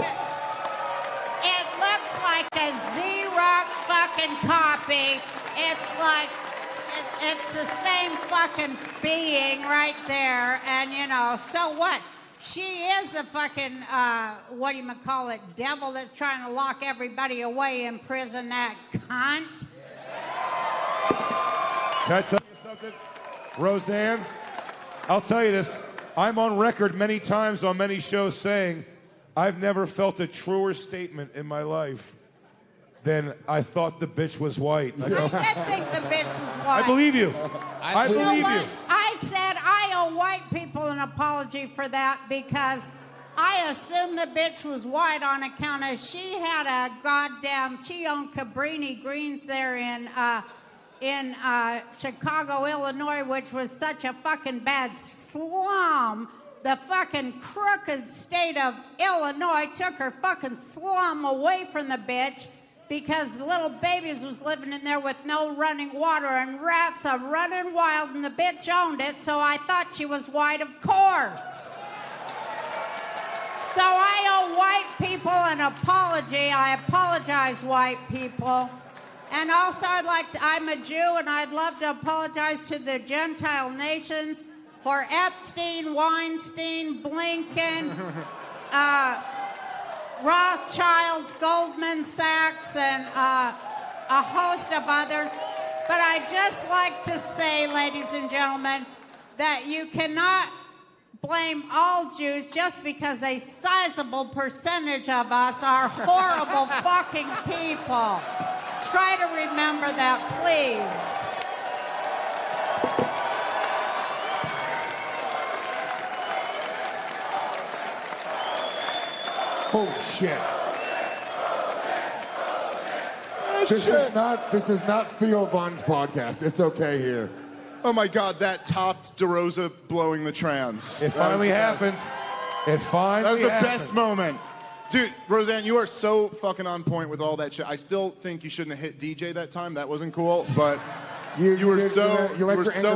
a Xerox fucking copy. It's like, it's the same fucking being right there. And, you know, so what? She is a fucking, devil that's trying to lock everybody away in prison, that cunt. Can I tell you something? Roseanne, I'll tell you this. I'm on record many times on many shows saying I've never felt a truer statement in my life than I thought the bitch was white. I did think the bitch was white. I believe you. I You know believe what? you. I said I owe white people an apology for that because I assumed the bitch was white on account of she had a goddamn, she owned Cabrini Greens there in Chicago, Illinois, which was such a fucking bad slum. The fucking crooked state of Illinois took her fucking slum away from the bitch because the little babies was living in there with no running water and rats are running wild and the bitch owned it, so I thought she was white, of course. So I owe white people an apology. I apologize, white people. And also I'm a Jew and I'd love to apologize to the Gentile nations for Epstein, Weinstein, Blinken, Rothschilds, Goldman Sachs, and a host of others. But I'd just like to say, ladies and gentlemen, that you cannot blame all Jews just because a sizable percentage of us are horrible fucking people. Try to remember that, please. Holy shit. This is not Theo Von's podcast. It's okay here. Oh my God, that topped DeRosa blowing the trans. It finally happened. It finally That was the happened. best moment. Dude, Roseanne, you are so fucking on point with all that shit. I still think you shouldn't have hit DJ that time. That wasn't cool, but you were so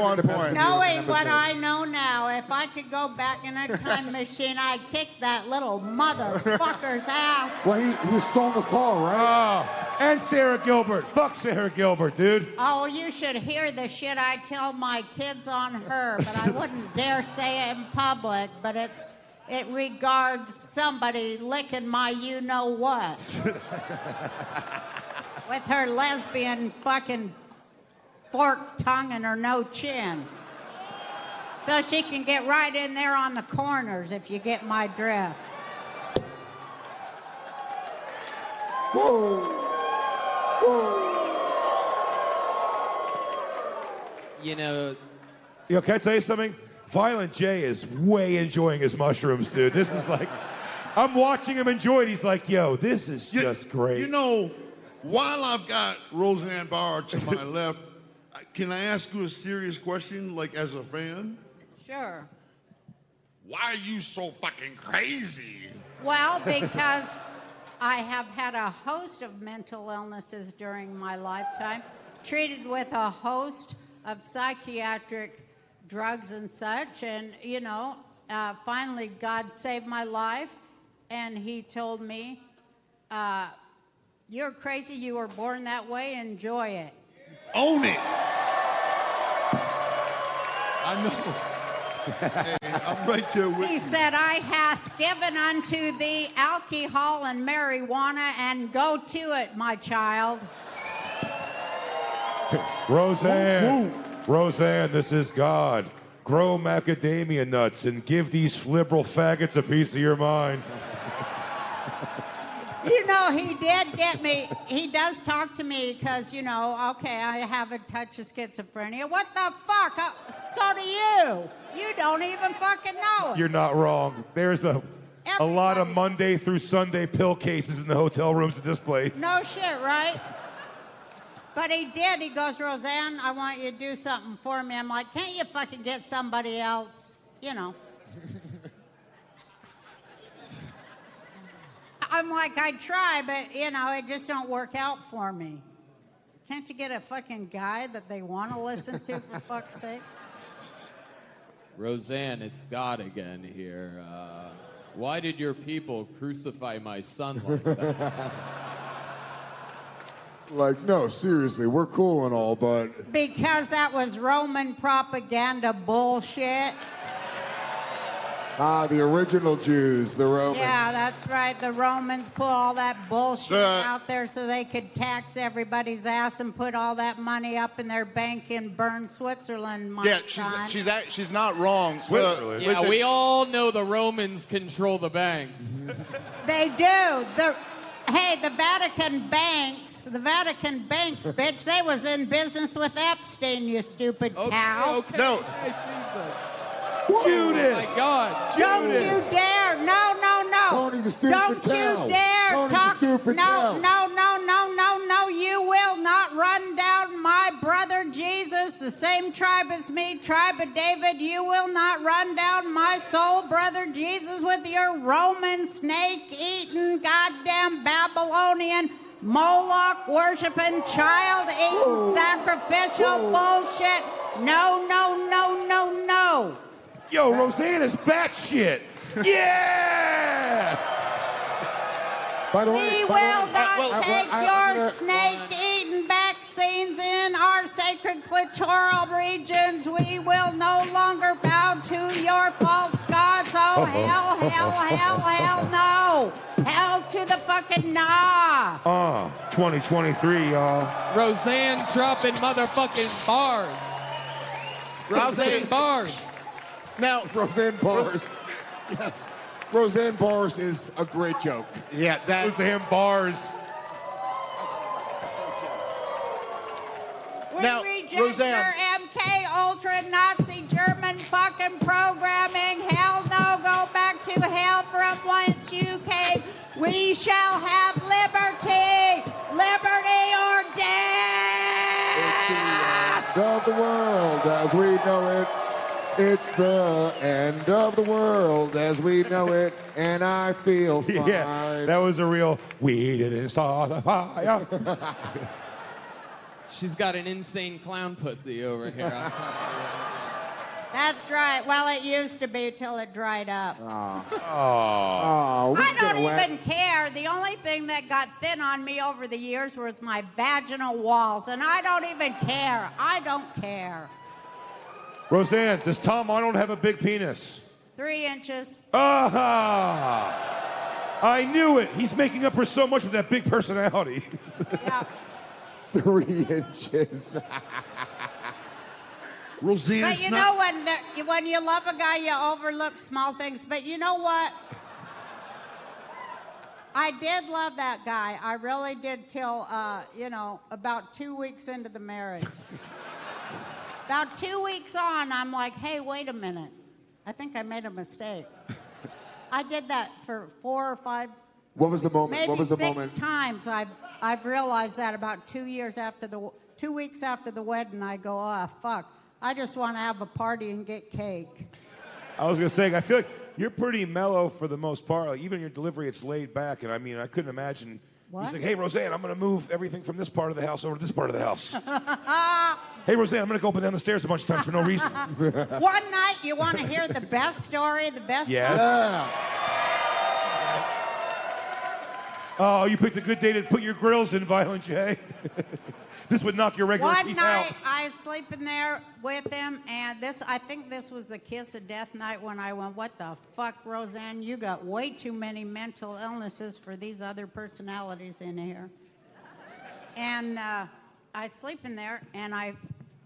on point. Knowing what I know now, if I could go back in a time machine, I'd kick that little motherfucker's ass. Well, he stole the call, right? Oh, and Sarah Gilbert. Fuck Sarah Gilbert, dude. Oh, you should hear the shit I tell my kids on her, but I wouldn't dare say it in public, but it regards somebody licking my you-know-what. With her lesbian fucking forked tongue and her no chin. So she can get right in there on the corners, if you get my drift. Whoa. You know, Yo, can I tell you something? Violent J is way enjoying his mushrooms, dude. This is like, I'm watching him enjoy it. He's like, yo, this is just great. You know, while I've got Roseanne Barr to my left, can I ask you a serious question, like as a fan? Sure. Why are you so fucking crazy? Well, because I have had a host of mental illnesses during my lifetime, treated with a host of psychiatric drugs and such, and, you know, finally God saved my life, and he told me, you're crazy, you were born that way, enjoy it. Own it. I know. Hey, I'm right there with He you. said, I hath given unto thee alcohol and marijuana, and go to it, my child. Roseanne, this is God. Grow macadamia nuts and give these liberal faggots a piece of your mind. You know, he did get me. He does talk to me because, okay, I have a touch of schizophrenia. What the fuck? So do you. You don't even fucking know it. You're not wrong. There's a lot of Everybody- Monday through Sunday pill cases in the hotel rooms at this place. No shit, right? But he did. He goes, Roseanne, I want you to do something for me. I'm like, can't you fucking get somebody else? I'm like, I try, but, it just don't work out for me. Can't you get a fucking guy that they want to listen to, for fuck's sake? Roseanne, it's God again here. Why did your people crucify my son like that? Like, no, seriously, we're cool and all, but Because that was Roman propaganda bullshit. the original Jews, the Romans. Yeah, that's right. The Romans put all that bullshit The- out there so they could tax everybody's ass and put all that money up in their bank in Bern, Switzerland. My Yeah, son. she's not wrong. Switzerland. Yeah, we all know the Romans control the banks. They do. Hey, the Vatican banks, bitch, they was in business with Epstein, you stupid cow. Okay. No. Judas! Oh my God. Don't you dare! No, no, no! Tony's a stupid Don't cow. you dare Tony's a talk! stupid no, cow. no, no, no, no, no! You will not run down my brother Jesus, the same tribe as me, tribe of David. You will not run down my soul brother Jesus with your Roman snake-eating, goddamn Babylonian, Moloch worshiping, child-eating, sacrificial bullshit. No, no, no, no, no! Yo, Roseanne is batshit. Yeah! By the way, We by the will way, not take I'm your gonna- snake-eating vaccines in our sacred clitoral regions. We will no longer bow to your false gods. Oh, hell, hell, hell, hell, no. Hell to the fucking nah. 2023, y'all. Roseanne dropping motherfucking bars. Roseanne bars. Now, Roseanne Bars. Yes. Roseanne Bars is a great joke. yeah, that Roseanne bars. We Now, reject Roseanne. your MK Ultra Nazi German fucking programming. Hell no, go back to hell from whence you came. We shall have liberty. Liberty or death. Of the world as we know it. It's the end of the world as we know it, and I feel fine. Yeah, that was a real, we didn't start the fire. She's got an insane clown pussy over here. That's right. Well, it used to be till it dried up. Oh, we I get don't away. even care. The only thing that got thin on me over the years was my vaginal walls, and I don't even care. I don't care. Roseanne, does Tom Arnold have a big penis? 3 inches. Ah! I knew it. He's making up for so much with that big personality. Yeah. 3 inches. Roseanne's But you know, when you love a guy, you overlook small things. But you know what? I did love that guy. I really did till, about 2 weeks into the marriage. About 2 weeks on, I'm like, hey, wait a minute. I think I made a mistake. I did that for 4 or 5, What was the moment? maybe What was the 6 moment? times. I've realized that about 2 weeks after the wedding, I go, oh, fuck. I just want to have a party and get cake. I was going to say, I feel like you're pretty mellow for the most part. Like, even your delivery, it's laid back. And I mean, I couldn't imagine. What? He's like, hey, Roseanne, I'm going to move everything from this part of the house over to this part of the house. Hey, Roseanne, I'm going to go up and down the stairs a bunch of times for no reason. One night, you want to hear the best story, the best Yeah. Yeah. Oh, you picked a good day to put your grills in, Violent J. This would knock your regular One teeth night, out. I was sleeping there with him, and I think this was the kiss of death night when I went, what the fuck, Roseanne? You got way too many mental illnesses for these other personalities in here. And I was sleeping there, and I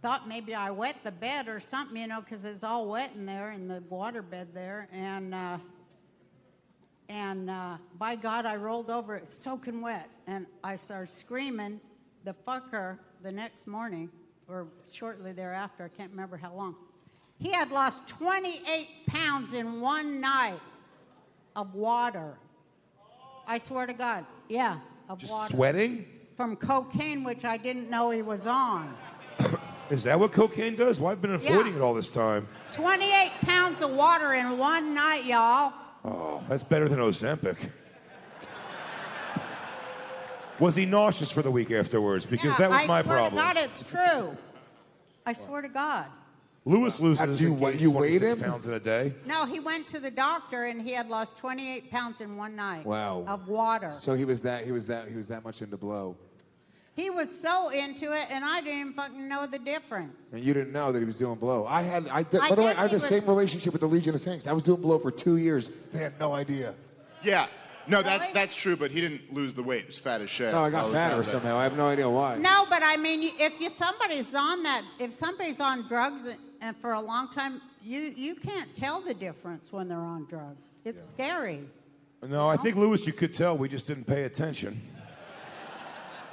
thought maybe I wet the bed or something, you know, because it's all wet in there, in the water bed there. And And by God, I rolled over, soaking wet. And I started screaming. The fucker, the next morning, or shortly thereafter, I can't remember how long, he had lost 28 pounds in one night of water. I swear to God. Yeah, of Just water. sweating? From cocaine, which I didn't know he was on. Is that what cocaine does? Well, I've been avoiding it all this time. 28 pounds of water in one night, y'all. Oh, that's better than Ozempic. Was he nauseous for the week afterwards? Because that was my problem. I swear to God, it's true. I swear to God. Lewis loses You weighed 26 him? pounds in a day. No, he went to the doctor and he had lost 28 pounds in one night. Wow. Of water. So he was that much into blow. He was so into it, and I didn't even fucking know the difference. And you didn't know that he was doing blow. By the way, I had the same relationship with the Legion of Skanks. I was doing blow for 2 years. They had no idea. Yeah. No, Really? that's true, but he didn't lose the weight. He was fat as shit. No, I got all the fatter time. somehow. I have no idea why. No, but I mean, if somebody's on drugs and for a long time, you can't tell the difference when they're on drugs. It's scary. No, I think, Lewis, you could tell. We just didn't pay attention.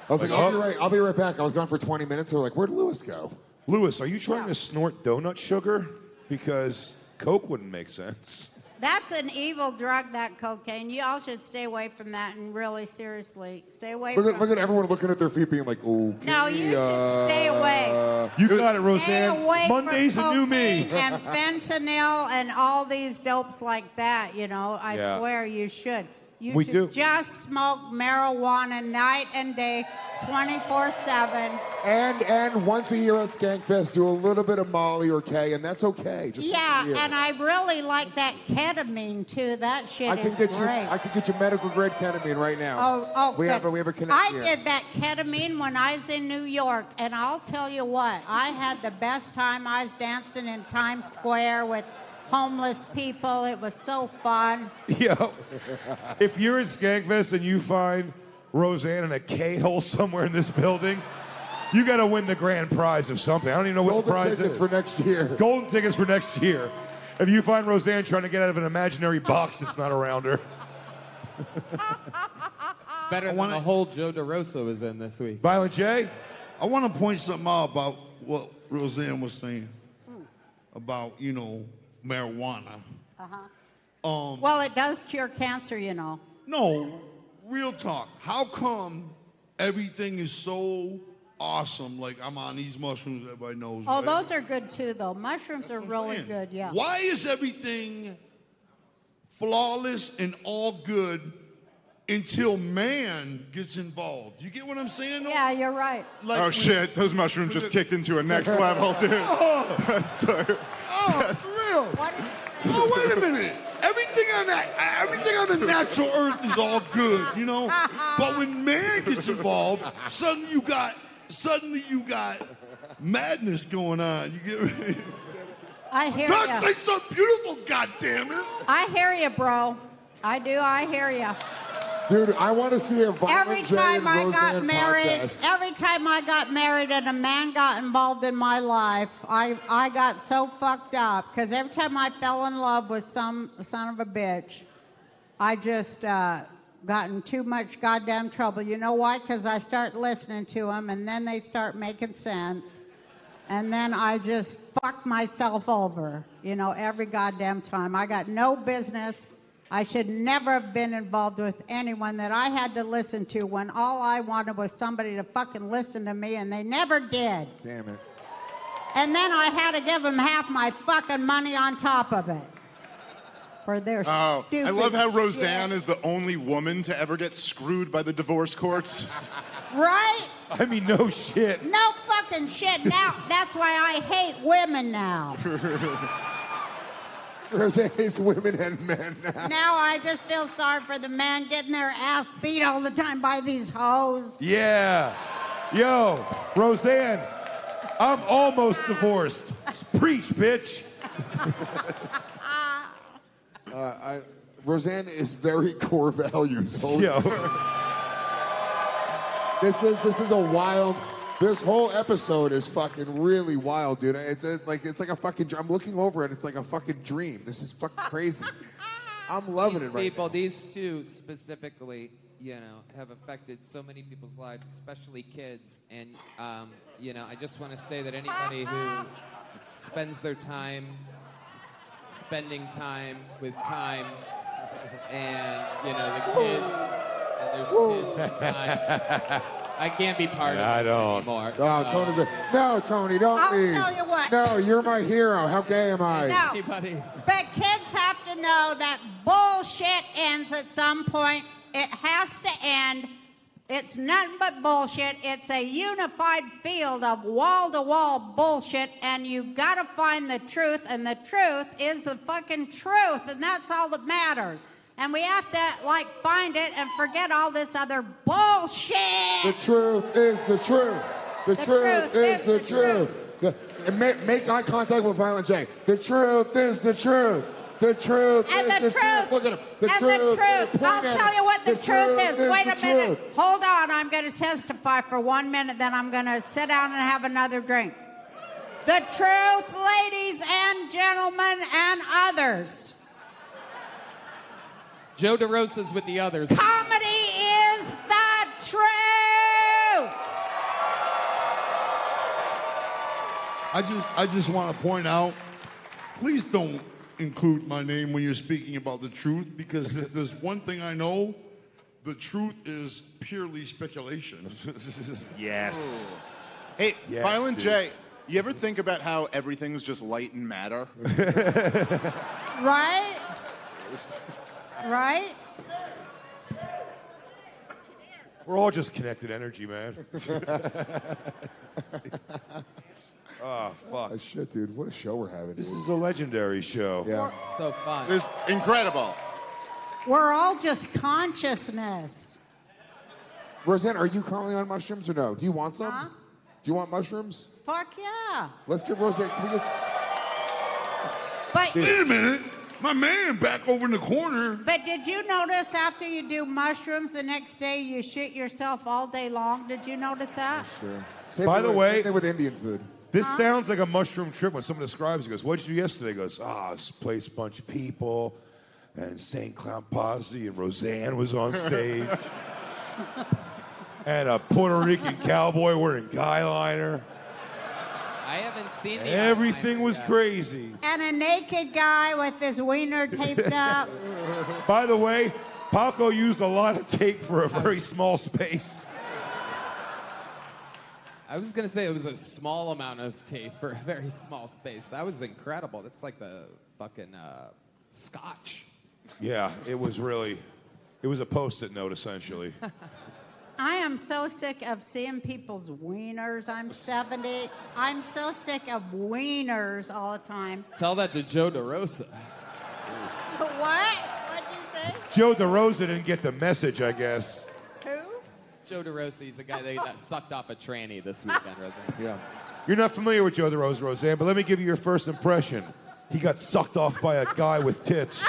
I was like, I'll be right back. I was gone for 20 minutes. They were like, where'd Lewis go? Lewis, are you trying to snort donut sugar? Because Coke wouldn't make sense. That's an evil drug, that cocaine. You all should stay away from that and really seriously stay away from Look at everyone looking at their feet being like, okay. No, you should stay away. You got it, Stay Roseanne. away Monday's from a new me. cocaine and fentanyl and all these dopes like that, you know. I Yeah. swear you should. You We should do. just smoke marijuana night and day, 24/7. And once a year at Skankfest, do a little bit of Molly or K, and that's okay. Just Yeah, once a year. and I really like that ketamine too. That shit I can is get you. great. I can get you medical grade ketamine right now. Oh, we good. have a connection I here. did that ketamine when I was in New York, and I'll tell you what, I had the best time. I was dancing in Times Square with homeless people. It was so fun. Yo, if you're at Skankfest and you find Roseanne in a K-hole somewhere in this building, you got to win the grand prize of something. I don't even know what the Golden prize tickets is. for next year. Golden tickets for next year. If you find Roseanne trying to get out of an imaginary box that's not around her. Better than the whole Joe DeRosa was in this week. Violent J? I want to point something out about what Roseanne was saying about, marijuana. Well, it does cure cancer, you know. No, real talk. How come everything is so awesome? Like, I'm on these mushrooms, everybody knows. Oh, right? those are good too, though. Mushrooms are That's what I'm really saying. good, yeah. Why is everything flawless and all good until man gets involved? You get what I'm saying? though? Yeah, you're right. Like Oh when- shit! Those mushrooms just kicked into a next level, dude. Sorry. Oh, real. What? Oh, wait a minute. Everything on the natural earth is all good, But when man gets involved, suddenly you got madness going on. You get I hear Talk you. say something beautiful, goddammit. I hear you, bro. I do. I hear you. Dude, I want to see a Every Violent J and time I got Roseanne married, podcast. every time I got married and a man got involved in my life, I got so fucked up because every time I fell in love with some son of a bitch, I just got in too much goddamn trouble. You know why? Because I start listening to them and then they start making sense. And then I just fuck myself over, every goddamn time. I got no business. I should never have been involved with anyone that I had to listen to when all I wanted was somebody to fucking listen to me, and they never did. Damn it. And then I had to give them half my fucking money on top of it. For their Oh, stupid I love how shit. Roseanne is the only woman to ever get screwed by the divorce courts. Right? I mean, no shit. No fucking shit. Now, that's why I hate women now. Roseanne hates women and men now. Now I just feel sorry for the men getting their ass beat all the time by these hoes. Yeah. Yo, Roseanne, I'm almost divorced. Preach, bitch. Roseanne is very core values. Holy Yo. This is a wild. This whole episode is fucking really wild, dude. It's like a fucking. I'm looking over it. It's like a fucking dream. This is fucking crazy. I'm loving these it right people, now. these two specifically, have affected so many people's lives, especially kids. And, I just want to say that anybody who spends their time spending time with time and, the kids, and there's kids and time. I can't be part of this anymore. Oh, Tony's no, Tony, don't I'll leave. tell you what. No, you're my hero. How gay am I? No. Anybody. But kids have to know that bullshit ends at some point. It has to end. It's nothing but bullshit. It's a unified field of wall-to-wall bullshit, and you've got to find the truth, and the truth is the fucking truth, and that's all that matters. And we have to, find it and forget all this other bullshit. The truth is the truth. The truth is the truth. And make eye contact with Violent J. The truth is the truth. The truth And is the the truth. truth. Look at him. The And truth. the truth. I'll tell you what the truth is. Wait a minute. Truth. Hold on. I'm going to testify for 1 minute, then I'm going to sit down and have another drink. The truth, ladies and gentlemen and others. Joe DeRosa's with the others. Comedy is the truth. I just want to point out, please don't include my name when you're speaking about the truth, because if there's one thing I know, the truth is purely speculation. Yes. Hey, Yes, Violent dude. J, you ever think about how everything's just light and matter? Right? Right? We're all just connected energy, man. Oh, fuck. Oh, shit, dude. What a show we're having. This dude. is a legendary show. Yeah. So fun. It's incredible. We're all just consciousness. Roseanne, are you currently on mushrooms or no? Do you want some? Huh? Do you want mushrooms? Fuck yeah. Let's give Roseanne. Can we get... But, Wait a minute. My man back over in the corner. but did you notice after you do mushrooms, the next day you shit yourself all day long? Did you notice that? Sure. Same By thing the with- way- same thing with Indian food. This sounds like a mushroom trip when someone describes it. He goes, what'd you do yesterday? He goes, this place, bunch of people, and St. Clown Posse, and Roseanne was on stage. And a Puerto Rican cowboy wearing guy liner. I haven't seen the Everything eyeliner was yet. crazy. And a naked guy with his wiener taped up. By the way, Paco used a lot of tape for a very small space. I was going to say it was a small amount of tape for a very small space. That was incredible. That's like the fucking scotch. Yeah, it was a Post-it note, essentially. I am so sick of seeing people's wieners. I'm 70. I'm so sick of wieners all the time. Tell that to Joe DeRosa. What? What'd you say? Joe DeRosa didn't get the message, I guess. Who? Joe DeRosa, he's the guy that got sucked off a tranny this weekend, Roseanne. Yeah. You're not familiar with Joe DeRosa, Roseanne, but let me give you your first impression. He got sucked off by a guy with tits.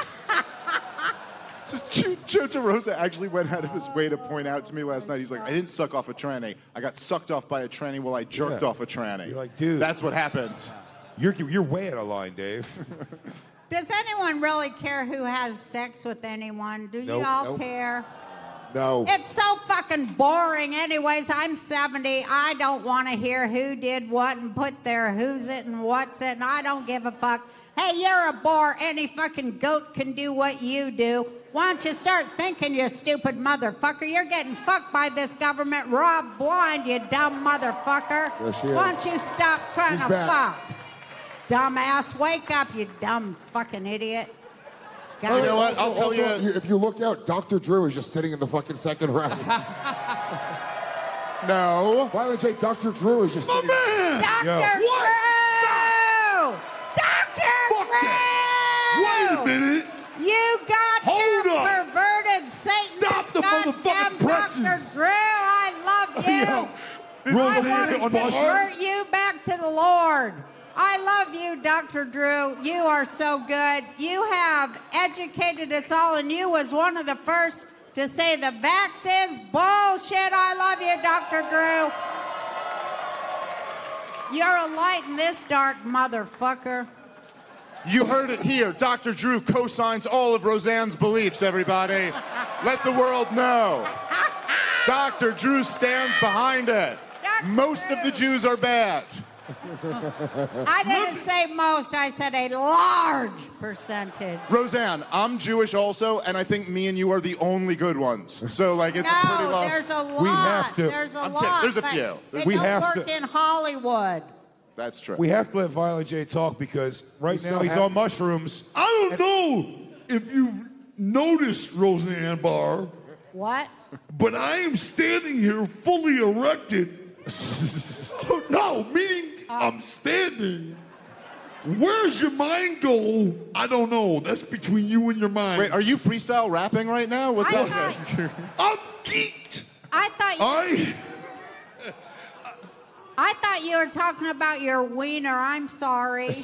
So Joe DeRosa actually went out of his way to point out to me last night. He's like, I didn't suck off a tranny. I got sucked off by a tranny while I jerked off a tranny. You're like, dude. That's what happened. You're way out of line, Dave. Does anyone really care who has sex with anyone? Do you Nope. all Nope. care? No. It's so fucking boring. Anyways, I'm 70. I don't want to hear who did what and put their who's it and what's it, and I don't give a fuck. Hey, you're a bore. Any fucking goat can do what you do. Why don't you start thinking, you stupid motherfucker? You're getting fucked by this government robbed blind, you dumb motherfucker. Yes, she is. Why don't you stop trying She's to back. fuck? Dumbass, wake up, you dumb fucking idiot. You know what? I'll tell you. If you look out, Dr. Drew is just sitting in the fucking second round. No. Violent J, Dr. Drew is just sitting. Dr. Yo. Drew! What? Dr. Fuck Drew! that. Wait a minute. You Hold goddamn up. perverted Satan! Stop the motherfucking presses. Dr. Drew, I love you! I Roseanne want to on mushrooms. convert you back to the Lord. I love you, Dr. Drew. You are so good. You have educated us all, and you was one of the first to say the vax is bullshit. I love you, Dr. Drew. You're a light in this dark motherfucker. You heard it here. Dr. Drew co-signs all of Roseanne's beliefs, everybody. Let the world know. Dr. Drew stands behind it. Most of the Jews are bad. I didn't say most, I said a large percentage. Roseanne, I'm Jewish also, and I think me and you are the only good ones. So, like, it's a pretty No, low. there's a lot. We have to- There's a I'm lot. kidding. There's a but few. They We don't have work to- in Hollywood. That's true. We have to let Violent J talk because right now he's on mushrooms. I don't know if you've noticed, Roseanne Barr, What? but I am standing here fully erected. No, meaning I'm standing. Where's your mind go? I don't know. That's between you and your mind. Wait, are you freestyle rapping right now? What's I up? thought- I'm geeked. I thought you were talking about your wiener. I'm sorry.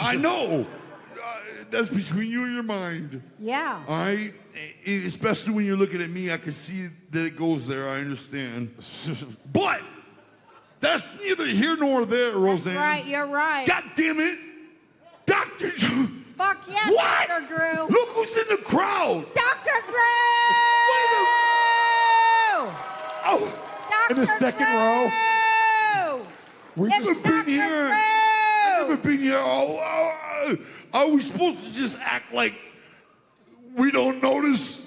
I know. That's between you and your mind. Yeah. All right? Especially when you're looking at me, I can see that it goes there. I understand. But that's neither here nor there, Roseanne. That's right. You're right. God damn it. Dr. Drew. Fuck yes, What? Dr. Drew. Look who's in the crowd. Dr. Drew! Oh, Dr. In the second row. Drew! We It's just been Dr. here. Drew! I've never been here. Are we supposed to just act like we don't notice?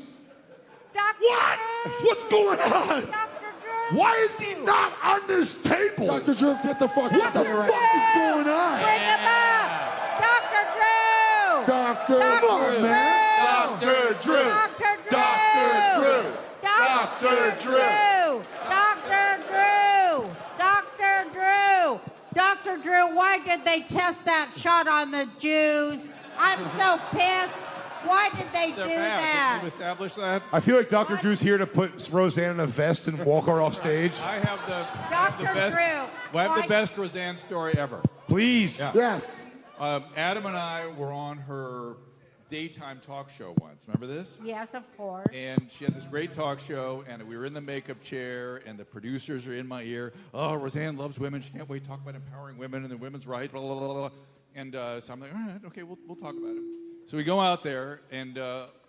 Dr. What? Drew! What's going on? Dr. Drew! Why is he not on this table? Dr. Drew, get the fuck out of here right What is going on? Bring him up! Dr. Drew! Dr. Dr. Drew. Drew! Dr. Drew. Dr. Drew! Dr. Drew. Dr. Drew! Dr. Drew! Dr. Drew! Dr. Drew, why did they test that shot on the Jews? I'm so pissed. Why did they do that? You've established that. I feel like Dr. Drew's here to put Roseanne in a vest and walk her off stage. I have the Dr. best. Drew, I have why- the best Roseanne story ever. Please. Yeah. Yes. Adam and I were on her daytime talk show once. Remember this? Yes, of course. And she had this great talk show, and we were in the makeup chair, and the producers are in my ear. Oh, Roseanne loves women. She can't wait to talk about empowering women and the women's rights, blah, blah, blah, blah. And so I'm like, all right, okay, we'll talk about it. So we go out there and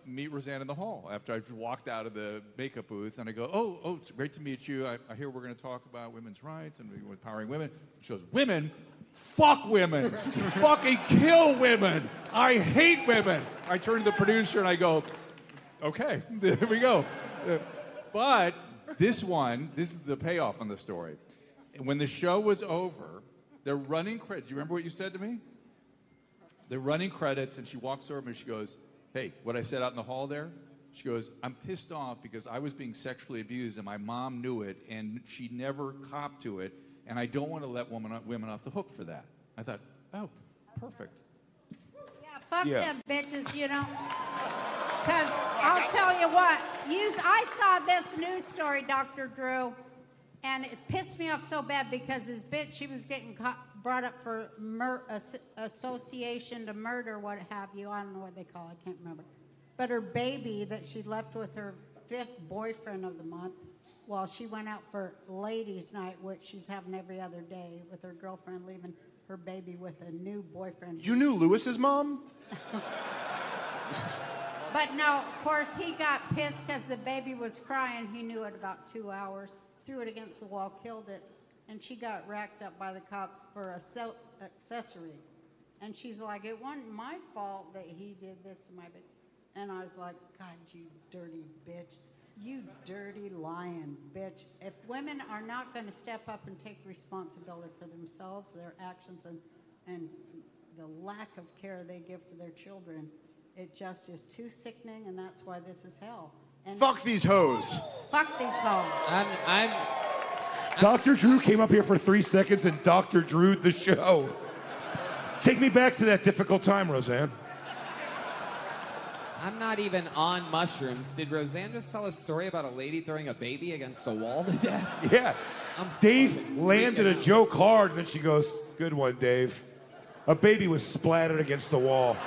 meet Roseanne in the hall after I walked out of the makeup booth, and I go, oh, it's great to meet you. I hear we're going to talk about women's rights and empowering women. She goes, women? Fuck women. Fucking kill women. I hate women. I turn to the producer and I go, okay, there we go. But this is the payoff on the story. When the show was over, they're running credits. Do you remember what you said to me? They're running credits, and she walks over and she goes, hey, what I said out in the hall there? She goes, I'm pissed off because I was being sexually abused, and my mom knew it, and she never copped to it, and I don't want to let women off the hook for that. I thought, oh, perfect. Yeah, fuck Yeah. them bitches, you know. Because I'll tell you what, I saw this news story, Dr. Drew, and it pissed me off so bad because this bitch, she was getting brought up for association to murder, what have you. I don't know what they call it, I can't remember. But her baby that she left with her 5th boyfriend of the month while she went out for ladies' night, which she's having every other day with her girlfriend, leaving her baby with a new boyfriend. You knew Lewis's mom? But no, of course, he got pissed because the baby was crying. He knew it about 2 hours, threw it against the wall, killed it, and she got racked up by the cops for accessory. And she's like, it wasn't my fault that he did this to my baby. And I was like, God, you dirty bitch. You dirty lying bitch. If women are not going to step up and take responsibility for themselves, their actions, and the lack of care they give for their children, it just is too sickening, and that's why this is hell. And Fuck these hoes. fuck these hoes. Dr. Drew came up here for 3 seconds and Dr. Drew the show. Take me back to that difficult time, Roseanne. I'm not even on mushrooms. Did Roseanne just tell a story about a lady throwing a baby against a wall to death? Yeah. Dave landed a joke hard, and then she goes, good one, Dave. A baby was splattered against the wall.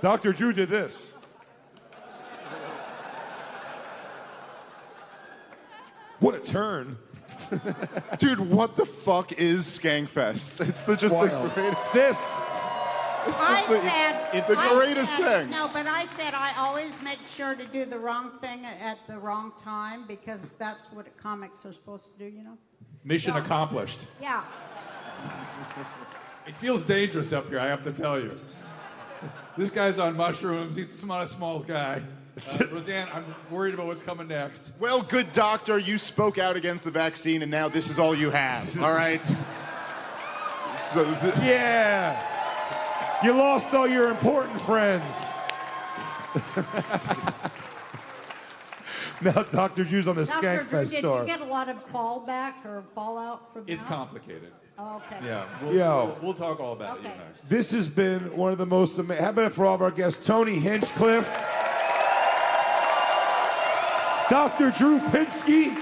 Dr. Drew did this. What a turn. Dude, what the fuck is Skankfest? It's the greatest. This. It's the greatest thing. No, but I said I always make sure to do the wrong thing at the wrong time because that's what comics are supposed to do, you know? Mission accomplished. Yeah. It feels dangerous up here, I have to tell you. This guy's on mushrooms. He's not a small guy. Roseanne, I'm worried about what's coming next. Well, good doctor, you spoke out against the vaccine, and now this is all you have. All right. Yeah. You lost all your important friends. Now Dr. Drew's on the Dr. Drew, Skankfest did tour. you get a lot of callback or fallout from It's that? complicated. Oh, okay. Yeah, we'll talk all about it. Okay. You and I. This has been one of the most amazing. How about it for all of our guests? Tony Hinchcliffe, Dr. Drew Pinsky,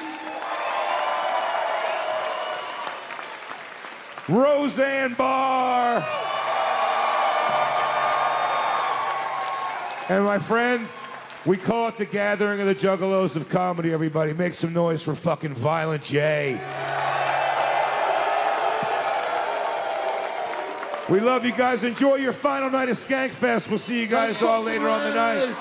Roseanne Barr, and my friend, we call it the gathering of the juggalos of comedy, everybody. Make some noise for fucking Violent J. We love you guys. Enjoy your final night of Skankfest. We'll see you guys all later on the night.